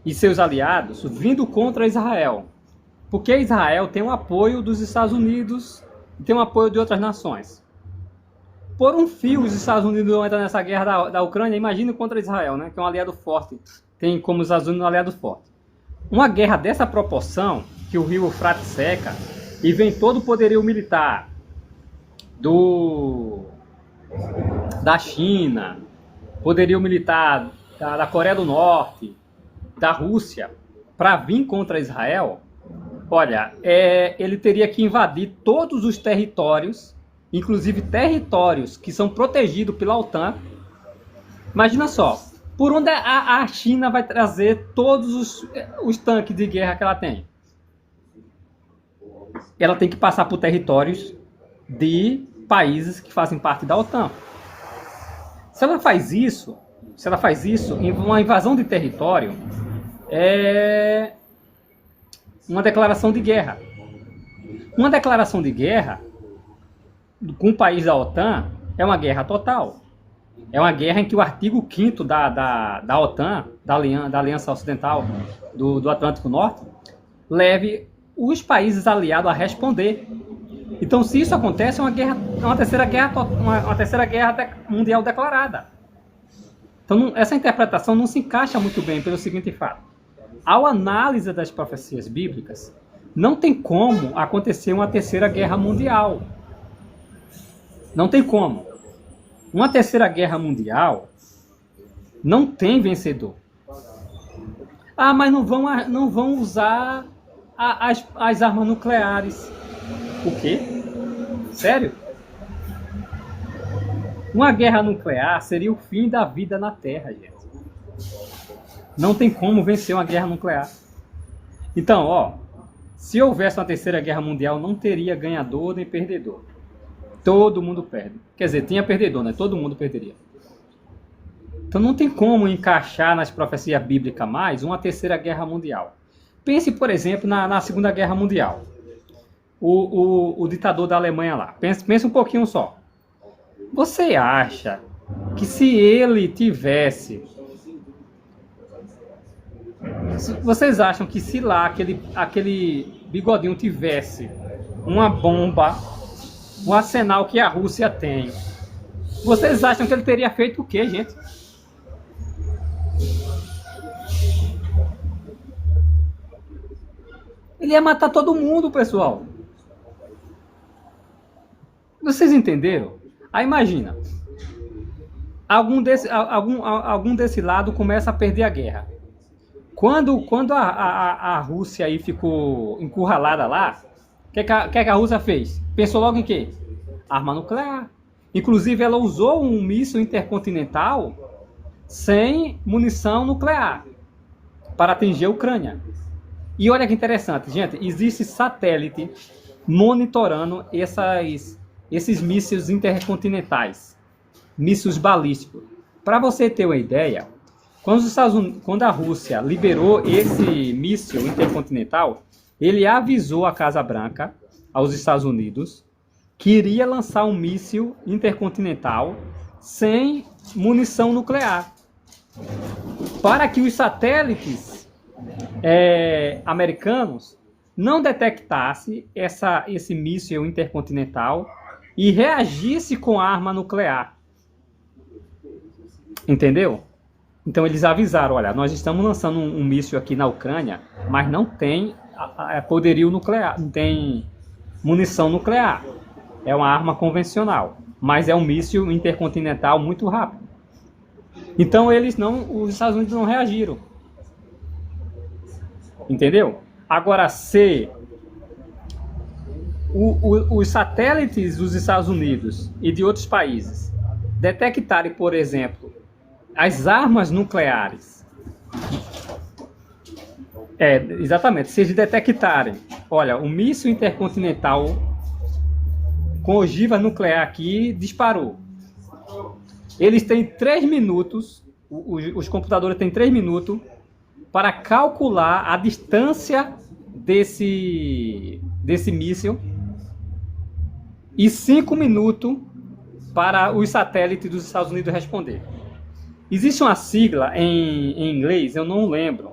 e seus aliados vindo contra Israel. Porque Israel tem o apoio dos Estados Unidos e tem o apoio de outras nações. Por um fio, os Estados Unidos vão entrar nessa guerra da Ucrânia, imagine contra Israel, né? Que é um aliado forte. Tem como os Estados Unidos um aliado forte. Uma guerra dessa proporção, que o rio Eufrates seca, e vem todo o poderio militar da China, poderio militar da Coreia do Norte, da Rússia, para vir contra Israel, olha, ele teria que invadir todos os territórios, inclusive territórios que são protegidos pela OTAN. Imagina só, por onde a China vai trazer todos os tanques de guerra que ela tem? Ela tem que passar por territórios de países que fazem parte da OTAN. Se ela faz isso, uma invasão de território é uma declaração de guerra. Uma declaração de guerra com o país da OTAN é uma guerra total. É uma guerra em que o artigo 5º da OTAN, da Aliança Ocidental do Atlântico Norte, leve os países aliados a responder. Então, se isso acontece, é uma terceira guerra mundial declarada. Então, essa interpretação não se encaixa muito bem pelo seguinte fato. Ao análise das profecias bíblicas, não tem como acontecer uma terceira guerra mundial. Não tem como. Uma terceira guerra mundial não tem vencedor. Mas não vão usar as armas nucleares. O quê? Sério? Uma guerra nuclear seria o fim da vida na Terra, gente. Não tem como vencer uma guerra nuclear. Então, se houvesse uma terceira guerra mundial, não teria ganhador nem perdedor. Todo mundo perde. Quer dizer, tinha perdedor, né? Todo mundo perderia. Então não tem como encaixar nas profecias bíblicas mais uma terceira guerra mundial. Pense, por exemplo, na Segunda Guerra Mundial. O ditador da Alemanha lá. Pense um pouquinho só. Você acha que se ele tivesse... Vocês acham que se lá aquele bigodinho tivesse uma bomba, um arsenal que a Rússia tem, vocês acham que ele teria feito o quê, gente? Ele ia matar todo mundo, pessoal. Vocês entenderam? Aí imagina, algum desse lado começa a perder a guerra. Quando a Rússia aí ficou encurralada lá, o que a Rússia fez? Pensou logo em quê? Arma nuclear. Inclusive ela usou um míssil intercontinental sem munição nuclear para atingir a Ucrânia. E olha que interessante, gente, existe satélite monitorando esses mísseis intercontinentais, mísseis balísticos. Para você ter uma ideia, quando a Rússia liberou esse míssil intercontinental, ele avisou a Casa Branca, aos Estados Unidos, que iria lançar um míssil intercontinental sem munição nuclear, para que os satélites americanos não detectassem esse míssil intercontinental e reagisse com arma nuclear. Entendeu? Então eles avisaram, olha, nós estamos lançando um míssil aqui na Ucrânia, mas não tem poderio nuclear, não tem munição nuclear. É uma arma convencional, mas é um míssil intercontinental muito rápido. Então os Estados Unidos não reagiram. Entendeu? Agora, se os satélites dos Estados Unidos e de outros países detectarem, por exemplo, as armas nucleares, exatamente, se eles detectarem, olha, o míssil intercontinental com ogiva nuclear aqui disparou. Eles têm 3 minutos, os computadores têm 3 minutos para calcular a distância desse míssil e 5 minutos para os satélites dos Estados Unidos responder. Existe uma sigla em inglês, eu não lembro,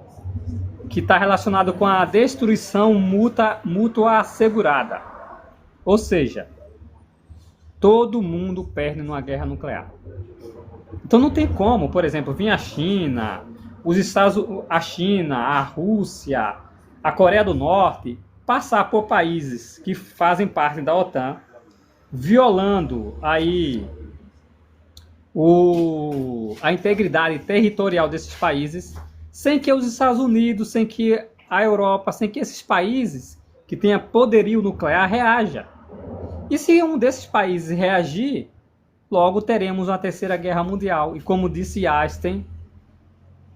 que está relacionado com a destruição mútua assegurada. Ou seja, todo mundo perde numa guerra nuclear. Então não tem como, por exemplo, vir a China, a Rússia, a Coreia do Norte, passar por países que fazem parte da OTAN, violando aí a integridade territorial desses países, sem que os Estados Unidos, sem que a Europa, sem que esses países que tenham poderio nuclear reaja. E se um desses países reagir, logo teremos uma terceira guerra mundial. E como disse Einstein,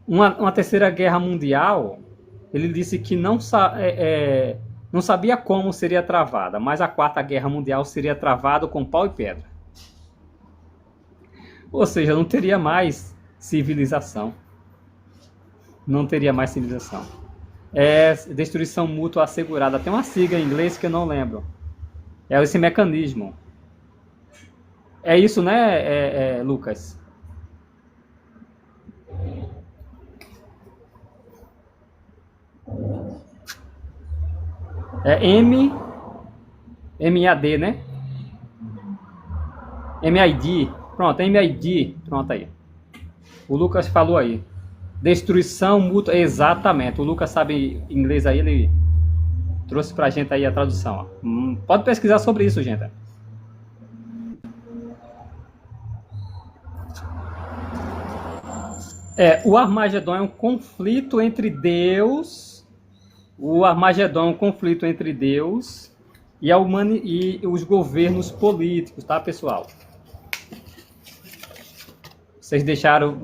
uma terceira guerra mundial, ele disse que não sabia como seria travada, mas a quarta guerra mundial seria travada com pau e pedra. Ou seja, não teria mais civilização. Não teria mais civilização. É destruição mútua assegurada. Tem uma sigla em inglês que eu não lembro. É esse mecanismo. É isso, né, Lucas? É MAD, né? MID. Pronto, MID. Pronto aí. O Lucas falou aí. Destruição mútua. Exatamente. O Lucas sabe inglês aí, ele trouxe pra gente aí a tradução. Ó. Pode pesquisar sobre isso, gente. O Armagedon é um conflito entre Deus. O Armagedon é um conflito entre Deus e os governos políticos, tá, pessoal? Vocês deixaram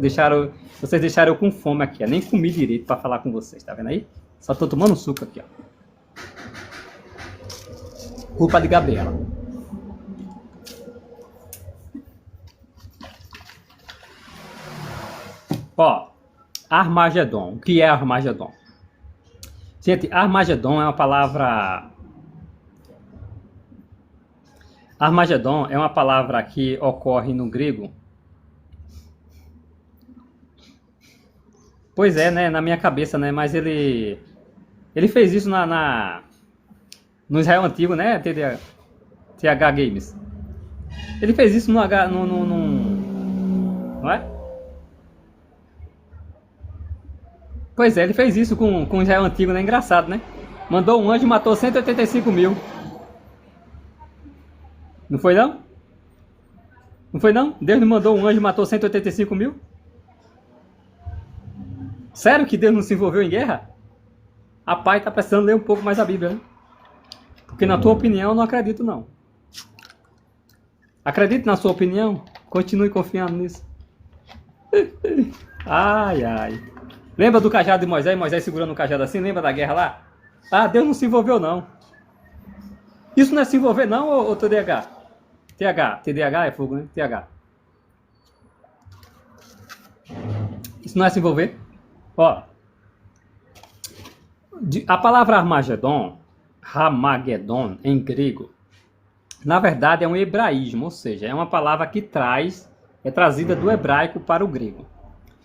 eu com fome aqui, ó. Nem comi direito para falar com vocês, tá vendo aí? Só tô tomando suco aqui, ó. Culpa de Gabriela. Ó, Armagedon. O que é Armagedon? Gente, Armagedon é uma palavra... Armagedon é uma palavra que ocorre no grego. Pois é, né? Na minha cabeça, né? Mas ele fez isso no Israel Antigo, né? TH Games. Ele fez isso não é? Pois é, ele fez isso com o Israel Antigo, né? Engraçado, né? Mandou um anjo e matou 185 mil. Não foi não? Não foi não? Deus não mandou um anjo e matou 185 mil? Sério que Deus não se envolveu em guerra? Rapaz, tá precisando ler um pouco mais a Bíblia, né? Porque na tua opinião eu não acredito não. Acredite na sua opinião? Continue confiando nisso. Ai, ai. Lembra do cajado de Moisés? Moisés segurando o cajado assim? Lembra da guerra lá? Ah, Deus não se envolveu não. Isso não é se envolver não, ô TDAH? TDAH é fogo, né? TH. Isso não é se envolver? Ó. A palavra Armagedon, em grego, na verdade é um hebraísmo, ou seja, é uma palavra que é trazida do hebraico para o grego.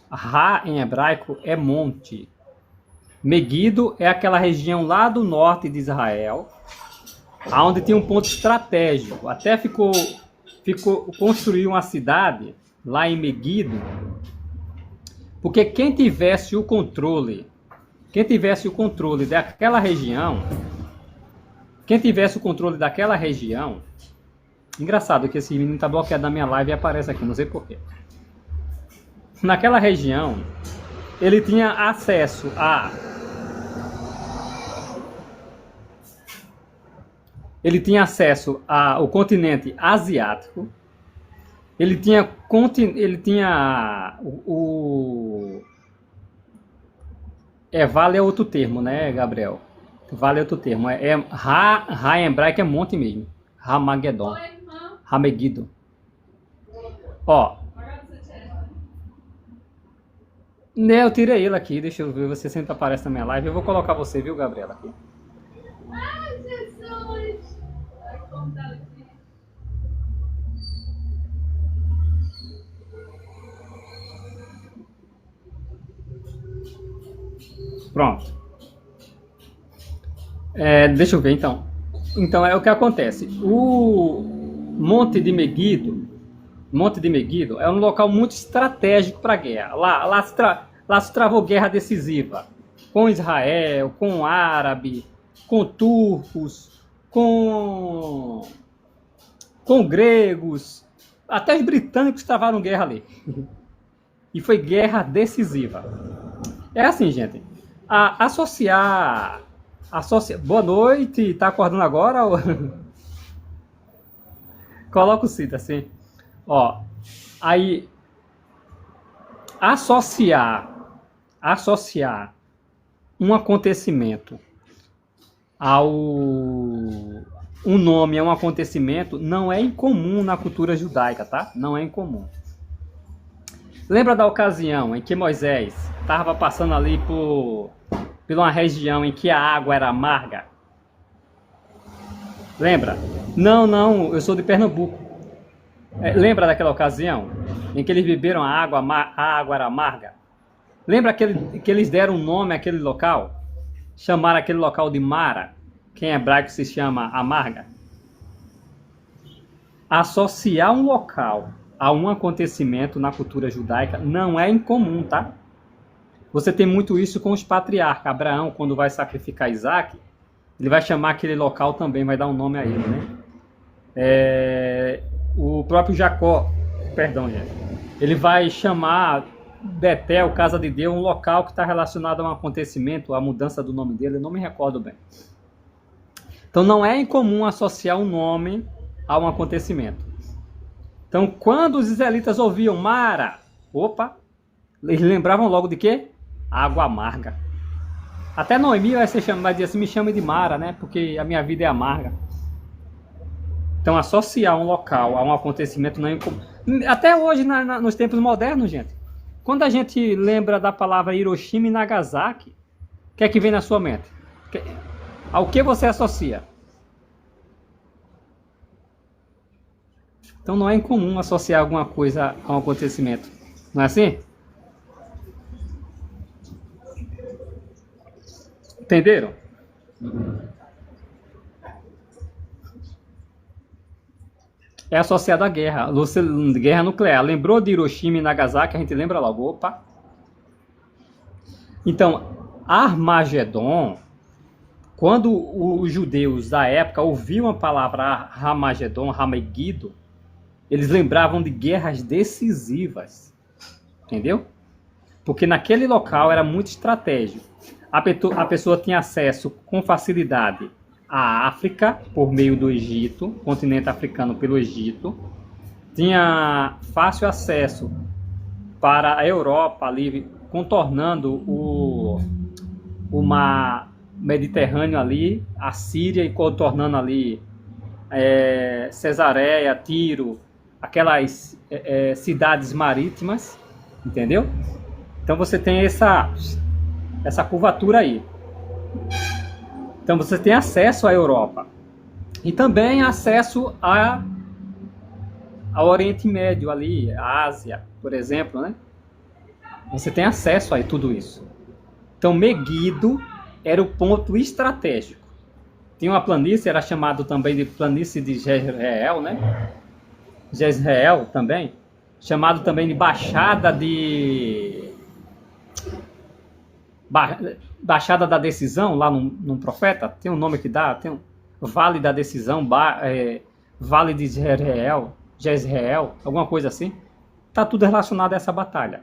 Ra em hebraico é monte. Megido é aquela região lá do norte de Israel, onde tinha um ponto estratégico. Até construiu uma cidade lá em Megido, porque quem tivesse o controle daquela região, engraçado que esse menino está bloqueado na minha live e aparece aqui, não sei porquê. Naquela região, ele tinha acesso ao continente asiático. Ele tinha vale é outro termo, né, Gabriel? Vale é outro termo. Ra em hebraico é monte mesmo. Ramagedon. Ramegido. Ó. Né, eu tirei ele aqui. Deixa eu ver. Você sempre aparece na minha live. Eu vou colocar você, viu, Gabriela? Aqui. Ai, Jesus! Vai contar aqui. Pronto. Deixa eu ver então. Então é o que acontece. O Monte de Megido é um local muito estratégico para a guerra. Lá se travou guerra decisiva com Israel, com árabe, com turcos, com gregos, até os britânicos travaram guerra ali. E foi guerra decisiva. É assim, gente. Associar. Boa noite, tá acordando agora? Coloca o cito assim. Ó, aí associar um acontecimento um nome a um acontecimento não é incomum na cultura judaica, tá? Não é incomum. Lembra da ocasião em que Moisés estava passando ali por uma região em que a água era amarga? Lembra? Não, eu sou de Pernambuco. Lembra daquela ocasião em que eles beberam a água era amarga? Lembra que eles deram um nome àquele local? Chamaram aquele local de Mara, que em hebraico se chama amarga? Associar um local a um acontecimento na cultura judaica não é incomum, tá? Você tem muito isso com os patriarcas. Abraão, quando vai sacrificar Isaac, ele vai chamar aquele local também, vai dar um nome a ele, né? O próprio Jacó, perdão, gente, ele vai chamar Betel, casa de Deus, um local que está relacionado a um acontecimento, a mudança do nome dele, eu não me recordo bem. Então não é incomum associar um nome a um acontecimento. Então, quando os israelitas ouviam Mara, eles lembravam logo de quê? Água amarga. Até Noemi vai dizer assim, me chame de Mara, né? Porque a minha vida é amarga. Então, associar um local a um acontecimento não é incomum. Até hoje, nos tempos modernos, gente, quando a gente lembra da palavra Hiroshima e Nagasaki, o que é que vem na sua mente? Ao que você associa? Então não é incomum associar alguma coisa a um acontecimento. Não é assim? Entenderam? É associado à guerra. Guerra nuclear. Lembrou de Hiroshima e Nagasaki? A gente lembra logo. Então, Armagedon Quando os judeus da época ouviam a palavra Armagedon, Armageddon, eles lembravam de guerras decisivas. Entendeu? Porque naquele local era muito estratégico. A pessoa tinha acesso com facilidade à África, por meio do Egito, continente africano pelo Egito. Tinha fácil acesso para a Europa, ali, contornando o mar Mediterrâneo ali, a Síria, e contornando ali Cesareia, Tiro, aquelas cidades marítimas, entendeu? Então você tem essa curvatura aí. Então você tem acesso à Europa e também acesso ao Oriente Médio ali, a Ásia, por exemplo, né? Você tem acesso a tudo isso. Então Meguido era o ponto estratégico. Tinha uma planície, era chamado também de planície de Jezreel, né? Jezreel também, chamado também de Baixada da Decisão, lá num profeta, tem um nome que dá, tem um Vale da Decisão, Vale de Jezreel, alguma coisa assim. Está tudo relacionado a essa batalha.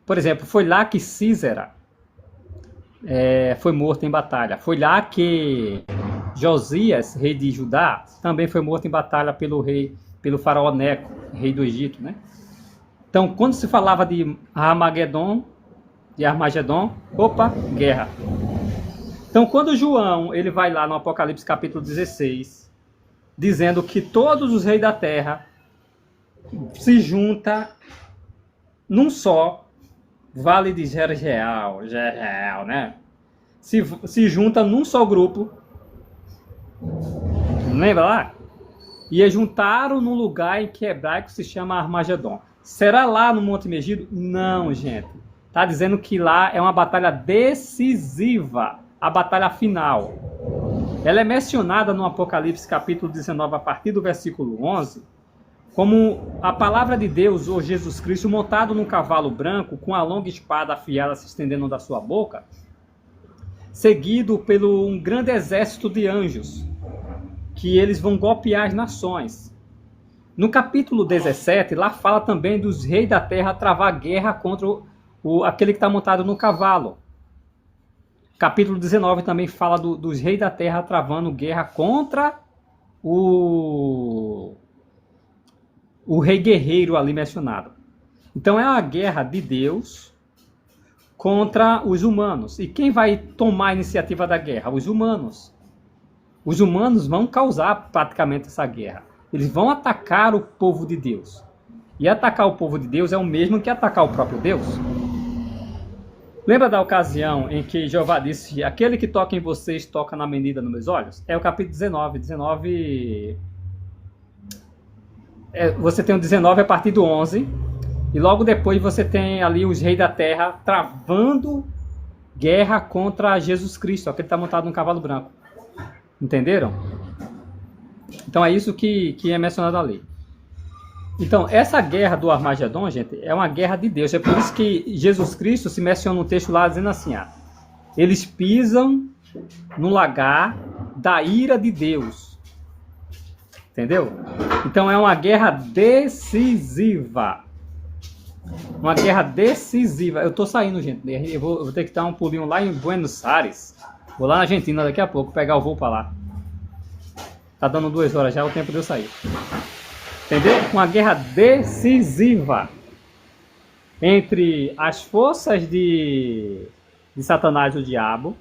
Por exemplo, foi lá que Císera foi morto em batalha. Foi lá que Josias, rei de Judá, também foi morto em batalha pelo faraó Neco, rei do Egito, né? Então, quando se falava de Armagedon, guerra. Então, quando João ele vai lá no Apocalipse capítulo 16, dizendo que todos os reis da terra se juntam num só Vale de Jezreel, né? Se junta num só grupo. Lembra lá? E juntaram num lugar em que hebraico se chama Armagedon. Será lá no Monte Megido? Não, gente. Está dizendo que lá é uma batalha decisiva, a batalha final. Ela é mencionada no Apocalipse capítulo 19, a partir do versículo 11, como a palavra de Deus, ou Jesus Cristo, montado num cavalo branco, com a longa espada afiada se estendendo da sua boca, seguido por um grande exército de anjos, que eles vão golpear as nações. No capítulo 17, lá fala também dos reis da terra travar guerra contra aquele que está montado no cavalo. Capítulo 19 também fala dos reis da terra travando guerra contra o rei guerreiro ali mencionado. Então é uma guerra de Deus contra os humanos. E quem vai tomar a iniciativa da guerra? Os humanos. Os humanos vão causar praticamente essa guerra. Eles vão atacar o povo de Deus. E atacar o povo de Deus é o mesmo que atacar o próprio Deus. Lembra da ocasião em que Jeová disse: aquele que toca em vocês toca na medida nos meus olhos? É o capítulo 19. Você tem o 19 a partir do 11. E logo depois você tem ali os reis da terra travando guerra contra Jesus Cristo, aquele que está montado num cavalo branco. Entenderam? Então é isso que é mencionado ali. Então, essa guerra do Armagedon, gente, é uma guerra de Deus. É por isso que Jesus Cristo se menciona no texto lá dizendo assim, eles pisam no lagar da ira de Deus. Entendeu? Então é uma guerra decisiva. Uma guerra decisiva. Eu tô saindo, gente. Eu vou ter que dar um pulinho lá em Buenos Aires. Vou lá na Argentina daqui a pouco, pegar o voo para lá. Tá dando 2 horas já, é o tempo de eu sair. Entendeu? Uma guerra decisiva entre as forças de Satanás, o diabo,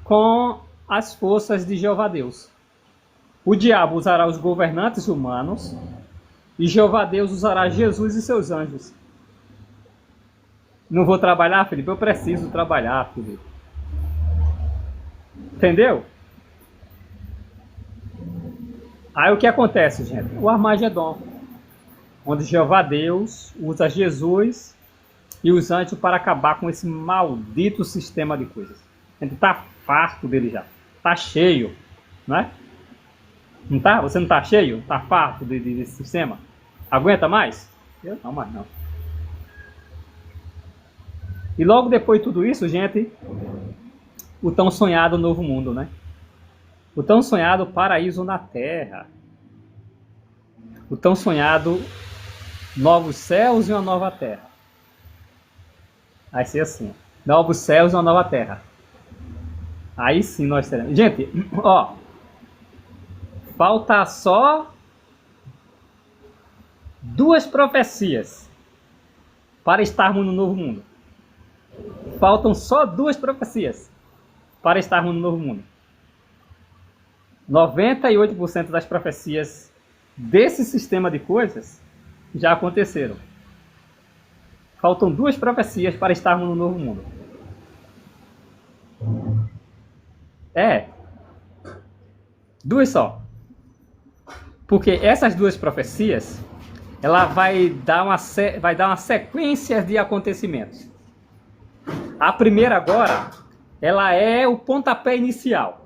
com as forças de Jeová Deus. O diabo usará os governantes humanos e Jeová Deus usará Jesus e seus anjos. Não vou trabalhar, Felipe? Eu preciso trabalhar, Felipe. Entendeu? Aí o que acontece, gente? O Armagedon, onde Jeová Deus usa Jesus e os anjos para acabar com esse maldito sistema de coisas. A gente está farto dele já. Está cheio, não é? Não tá? Você não está cheio? Está farto desse sistema? Aguenta mais? Eu não, mais não. E logo depois de tudo isso, gente, o tão sonhado novo mundo, né? O tão sonhado paraíso na Terra. O tão sonhado novos céus e uma nova terra. Vai ser assim, novos céus e uma nova terra. Aí sim nós teremos. Gente, ó, falta só 2 profecias para estarmos no novo mundo. Faltam só 2 profecias para estarmos no novo mundo. 98% das profecias desse sistema de coisas já aconteceram. Faltam 2 profecias para estarmos no novo mundo. É. 2 só. Porque essas 2 profecias, ela vai dar uma sequência de acontecimentos. A primeira agora, ela é o pontapé inicial.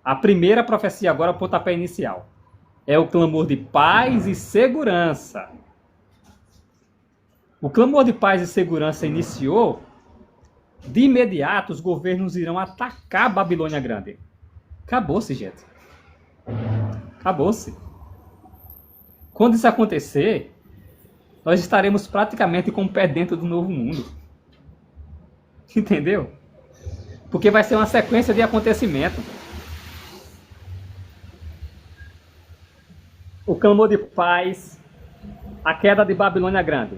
A primeira profecia agora é o pontapé inicial. É o clamor de paz e segurança. O clamor de paz e segurança iniciou. De imediato, os governos irão atacar a Babilônia Grande. Acabou-se, gente. Acabou-se. Quando isso acontecer, nós estaremos praticamente com o pé dentro do novo mundo. Entendeu? Porque vai ser uma sequência de acontecimentos. O clamor de paz, a queda de Babilônia Grande.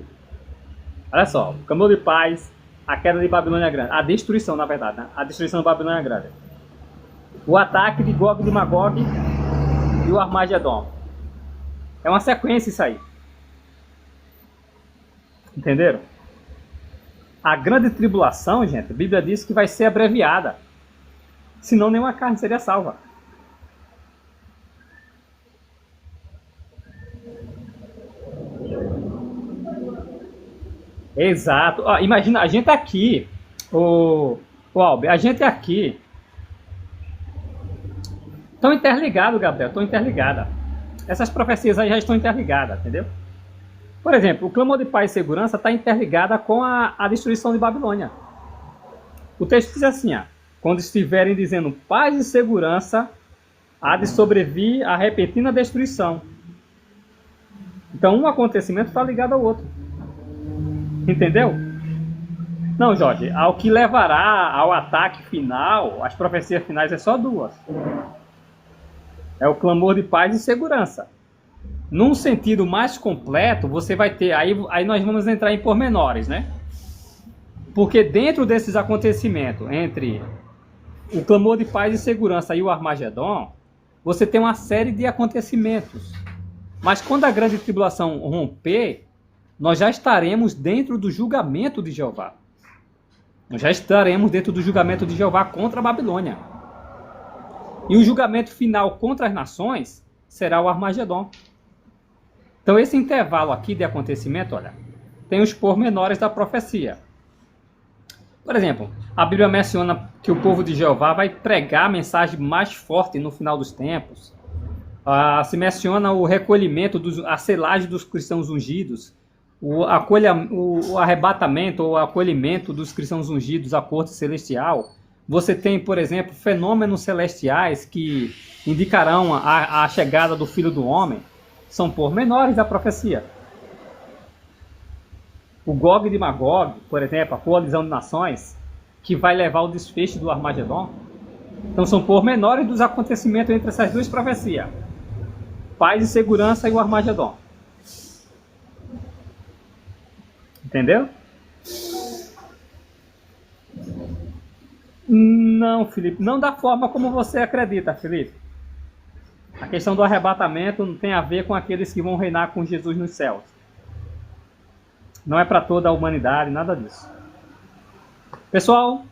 Olha só, o clamor de paz, a queda de Babilônia Grande. A destruição, na verdade, né? A destruição de Babilônia Grande. O ataque de Gog e de Magog e o Armagedon. É uma sequência isso aí. Entenderam? A grande tribulação, gente, a Bíblia diz que vai ser abreviada. Senão nenhuma carne seria salva. Exato. Ó, imagina, a gente aqui, o Albert, a gente aqui, estão interligados, Gabriel, estão interligadas. Essas profecias aí já estão interligadas, entendeu? Por exemplo, o clamor de paz e segurança está interligada com a destruição de Babilônia. O texto diz assim, ó, quando estiverem dizendo paz e segurança, há de sobrevir a repentina destruição. Então, um acontecimento está ligado ao outro. Entendeu? Não, Jorge, ao que levará ao ataque final, as profecias finais é só 2. É o clamor de paz e segurança. Num sentido mais completo, você vai ter... Aí nós vamos entrar em pormenores, né? Porque dentro desses acontecimentos, entre o clamor de paz e segurança e o Armagedon, você tem uma série de acontecimentos. Mas quando a grande tribulação romper, nós já estaremos dentro do julgamento de Jeová. Nós já estaremos dentro do julgamento de Jeová contra a Babilônia. E o julgamento final contra as nações será o Armagedon. Então esse intervalo aqui de acontecimento, olha, tem os pormenores da profecia. Por exemplo, a Bíblia menciona que o povo de Jeová vai pregar a mensagem mais forte no final dos tempos. Se menciona o recolhimento, a selagem dos cristãos ungidos, o arrebatamento ou acolhimento dos cristãos ungidos à corte celestial. Você tem, por exemplo, fenômenos celestiais que indicarão a chegada do Filho do Homem. São pormenores da profecia. O Gog de Magog, por exemplo, a coalizão de nações, que vai levar ao desfecho do Armagedon. Então são pormenores dos acontecimentos entre essas 2 profecias. Paz e segurança e o Armagedon. Entendeu? Não, Felipe. Não da forma como você acredita, Felipe. A questão do arrebatamento não tem a ver com aqueles que vão reinar com Jesus nos céus. Não é para toda a humanidade, nada disso. Pessoal,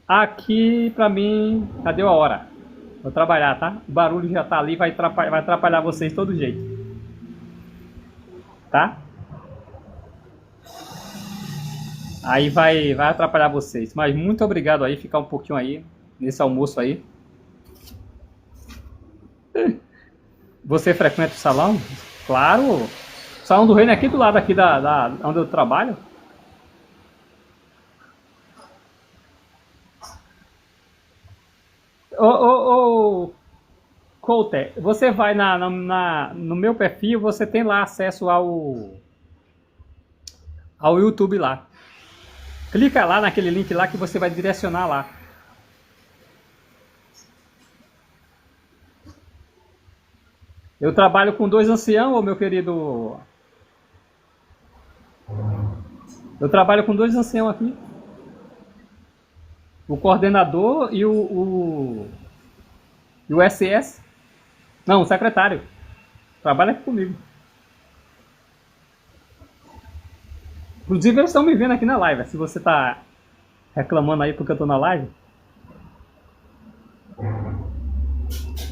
aqui para mim, cadê a hora? Vou trabalhar, tá? O barulho já tá ali, vai atrapalhar vocês de todo jeito. Tá? Aí vai atrapalhar vocês. Mas muito obrigado aí, ficar um pouquinho aí, nesse almoço aí. Você frequenta o salão? Claro! O Salão do Reino é aqui do lado aqui onde eu trabalho. Coulter, você vai no meu perfil, você tem lá acesso ao YouTube lá. Clica lá naquele link lá que você vai direcionar lá. Eu trabalho com 2 anciãos, ô meu querido. Eu trabalho com 2 anciãos aqui. O coordenador e o SS. Não, o secretário. Trabalha aqui comigo. Inclusive eles estão me vendo aqui na live. Se você tá reclamando aí porque eu tô na live.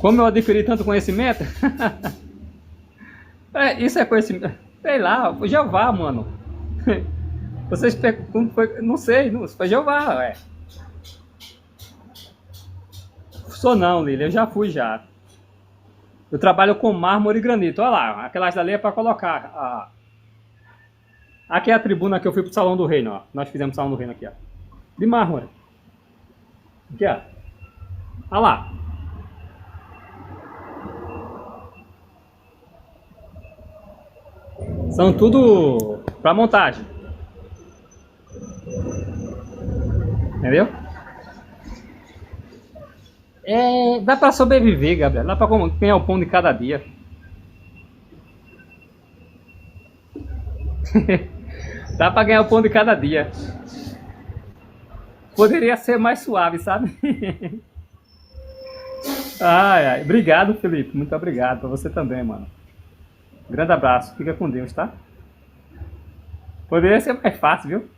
Como eu adquiri tanto conhecimento? Isso é conhecimento. Sei lá, foi Jeová, mano. Vocês como foi? Não sei, não, foi Jeová, ué. Sou não, Lili, eu já fui já. Eu trabalho com mármore e granito. Olha lá, aquelas dali é para colocar. Aqui é a tribuna que eu fui pro Salão do Reino, ó. Nós fizemos o Salão do Reino aqui, ó. De mármore. Aqui, ó. Olha lá. São tudo para montagem. Entendeu? Dá para sobreviver, Gabriel. Dá para ganhar o pão de cada dia. Dá para ganhar o pão de cada dia. Poderia ser mais suave, sabe? Ai. Obrigado, Felipe. Muito obrigado. Para você também, mano. Grande abraço. Fica com Deus, tá? Poderia ser mais fácil, viu?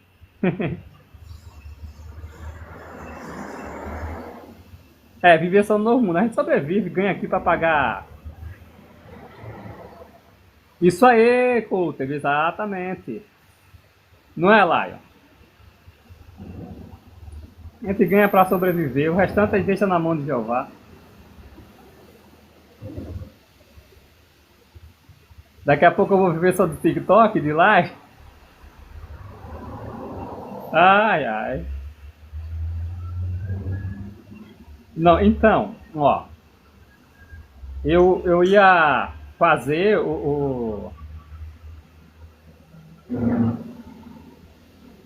Viver só no novo mundo. A gente sobrevive, ganha aqui pra pagar. Isso aí, Coulter, exatamente. Não é, Lion? A gente ganha pra sobreviver, o restante a gente deixa na mão de Jeová. Daqui a pouco eu vou viver só do TikTok, de live. Ai. Não, então, ó. Eu ia fazer eu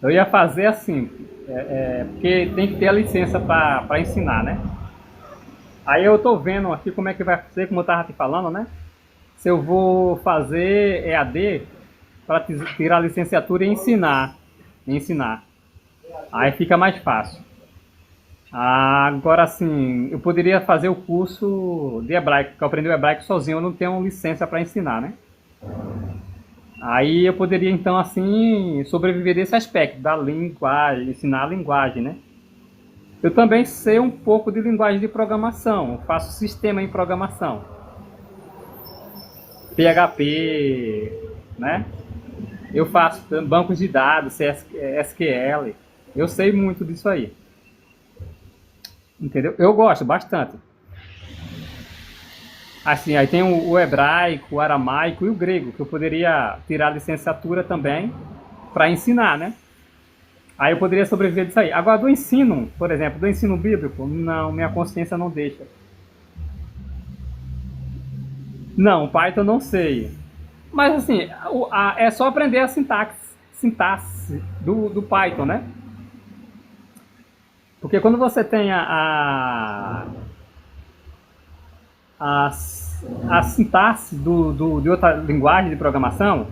ia fazer assim, porque tem que ter a licença para ensinar, né? Aí eu tô vendo aqui como é que vai ser, como eu tava te falando, né? Se eu vou fazer EAD para tirar a licenciatura e ensinar. Aí fica mais fácil. Agora sim, eu poderia fazer o curso de hebraico, porque eu aprendi o hebraico sozinho, eu não tenho licença para ensinar, né? Aí eu poderia então assim sobreviver desse aspecto da linguagem, ensinar a linguagem, né? Eu também sei um pouco de linguagem de programação, eu faço sistema em programação. PHP, né? Eu faço bancos de dados, SQL. Eu sei muito disso aí. Entendeu? Eu gosto bastante. Assim, aí tem o hebraico, o aramaico e o grego, que eu poderia tirar a licenciatura também para ensinar, né? Aí eu poderia sobreviver disso aí. Agora, do ensino, por exemplo, do ensino bíblico, não, minha consciência não deixa. Não, Python não sei. Mas assim, é só aprender a sintaxe do Python, né? Porque quando você tem a sintaxe de outra linguagem de programação,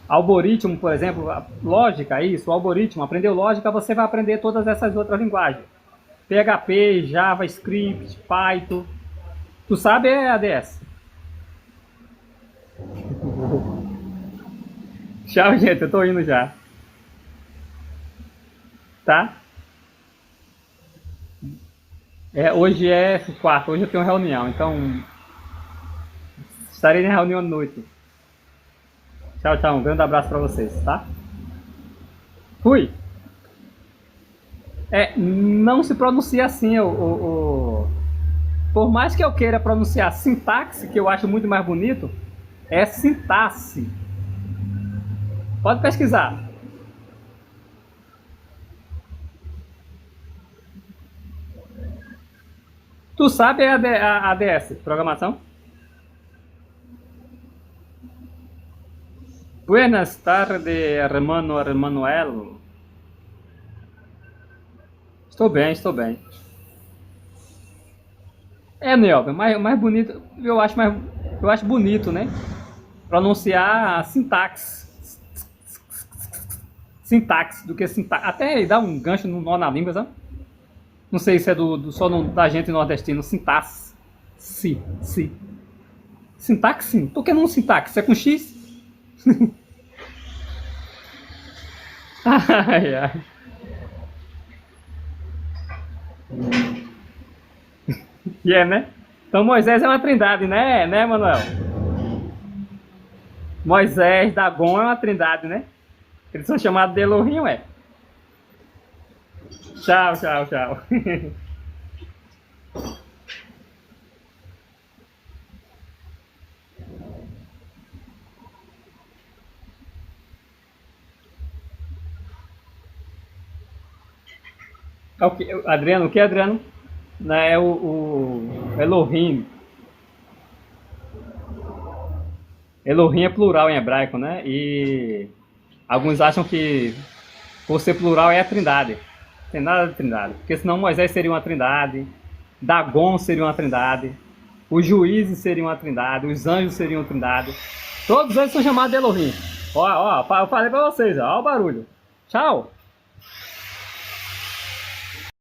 algoritmo, por exemplo, lógica, isso, algoritmo, aprendeu lógica, você vai aprender todas essas outras linguagens. PHP, JavaScript, Python. Tu sabe ADS? Tchau, gente, eu tô indo já. Tá? Hoje é quarta, hoje eu tenho reunião, então estarei na reunião à noite. Tchau, um grande abraço pra vocês, tá? Fui! Não se pronuncia assim, por mais que eu queira pronunciar sintaxe, que eu acho muito mais bonito, é sintaxe. Pode pesquisar. Tu sabe a ADS, programação? Buenas tardes, hermano Emanuel. Estou bem, estou bem. É, Nelvio, mais bonito, eu acho bonito, né? Pronunciar a sintaxe. Sintaxe do que sintaxe. Até dá um gancho no nó na língua, sabe? Não sei se é só da gente nordestino. Sintaxe. Si. Sintaxe? Por que não sintaxe? É com X? Ai, ai. E é, né? Então Moisés é uma trindade, né, Manuel? Moisés, Dagon é uma trindade, né? Eles são chamados de Elohim, é? Tchau. Adriano, o que, Adriano? Não é o Elohim. Elohim é plural em hebraico, né? E alguns acham que por ser plural é a trindade. Não tem nada de trindade. Porque senão Moisés seria uma trindade, Dagon seria uma trindade, os juízes seriam uma trindade, os anjos seriam uma trindade. Todos eles são chamados de Elohim. Ó, eu falei pra vocês, ó o barulho. Tchau.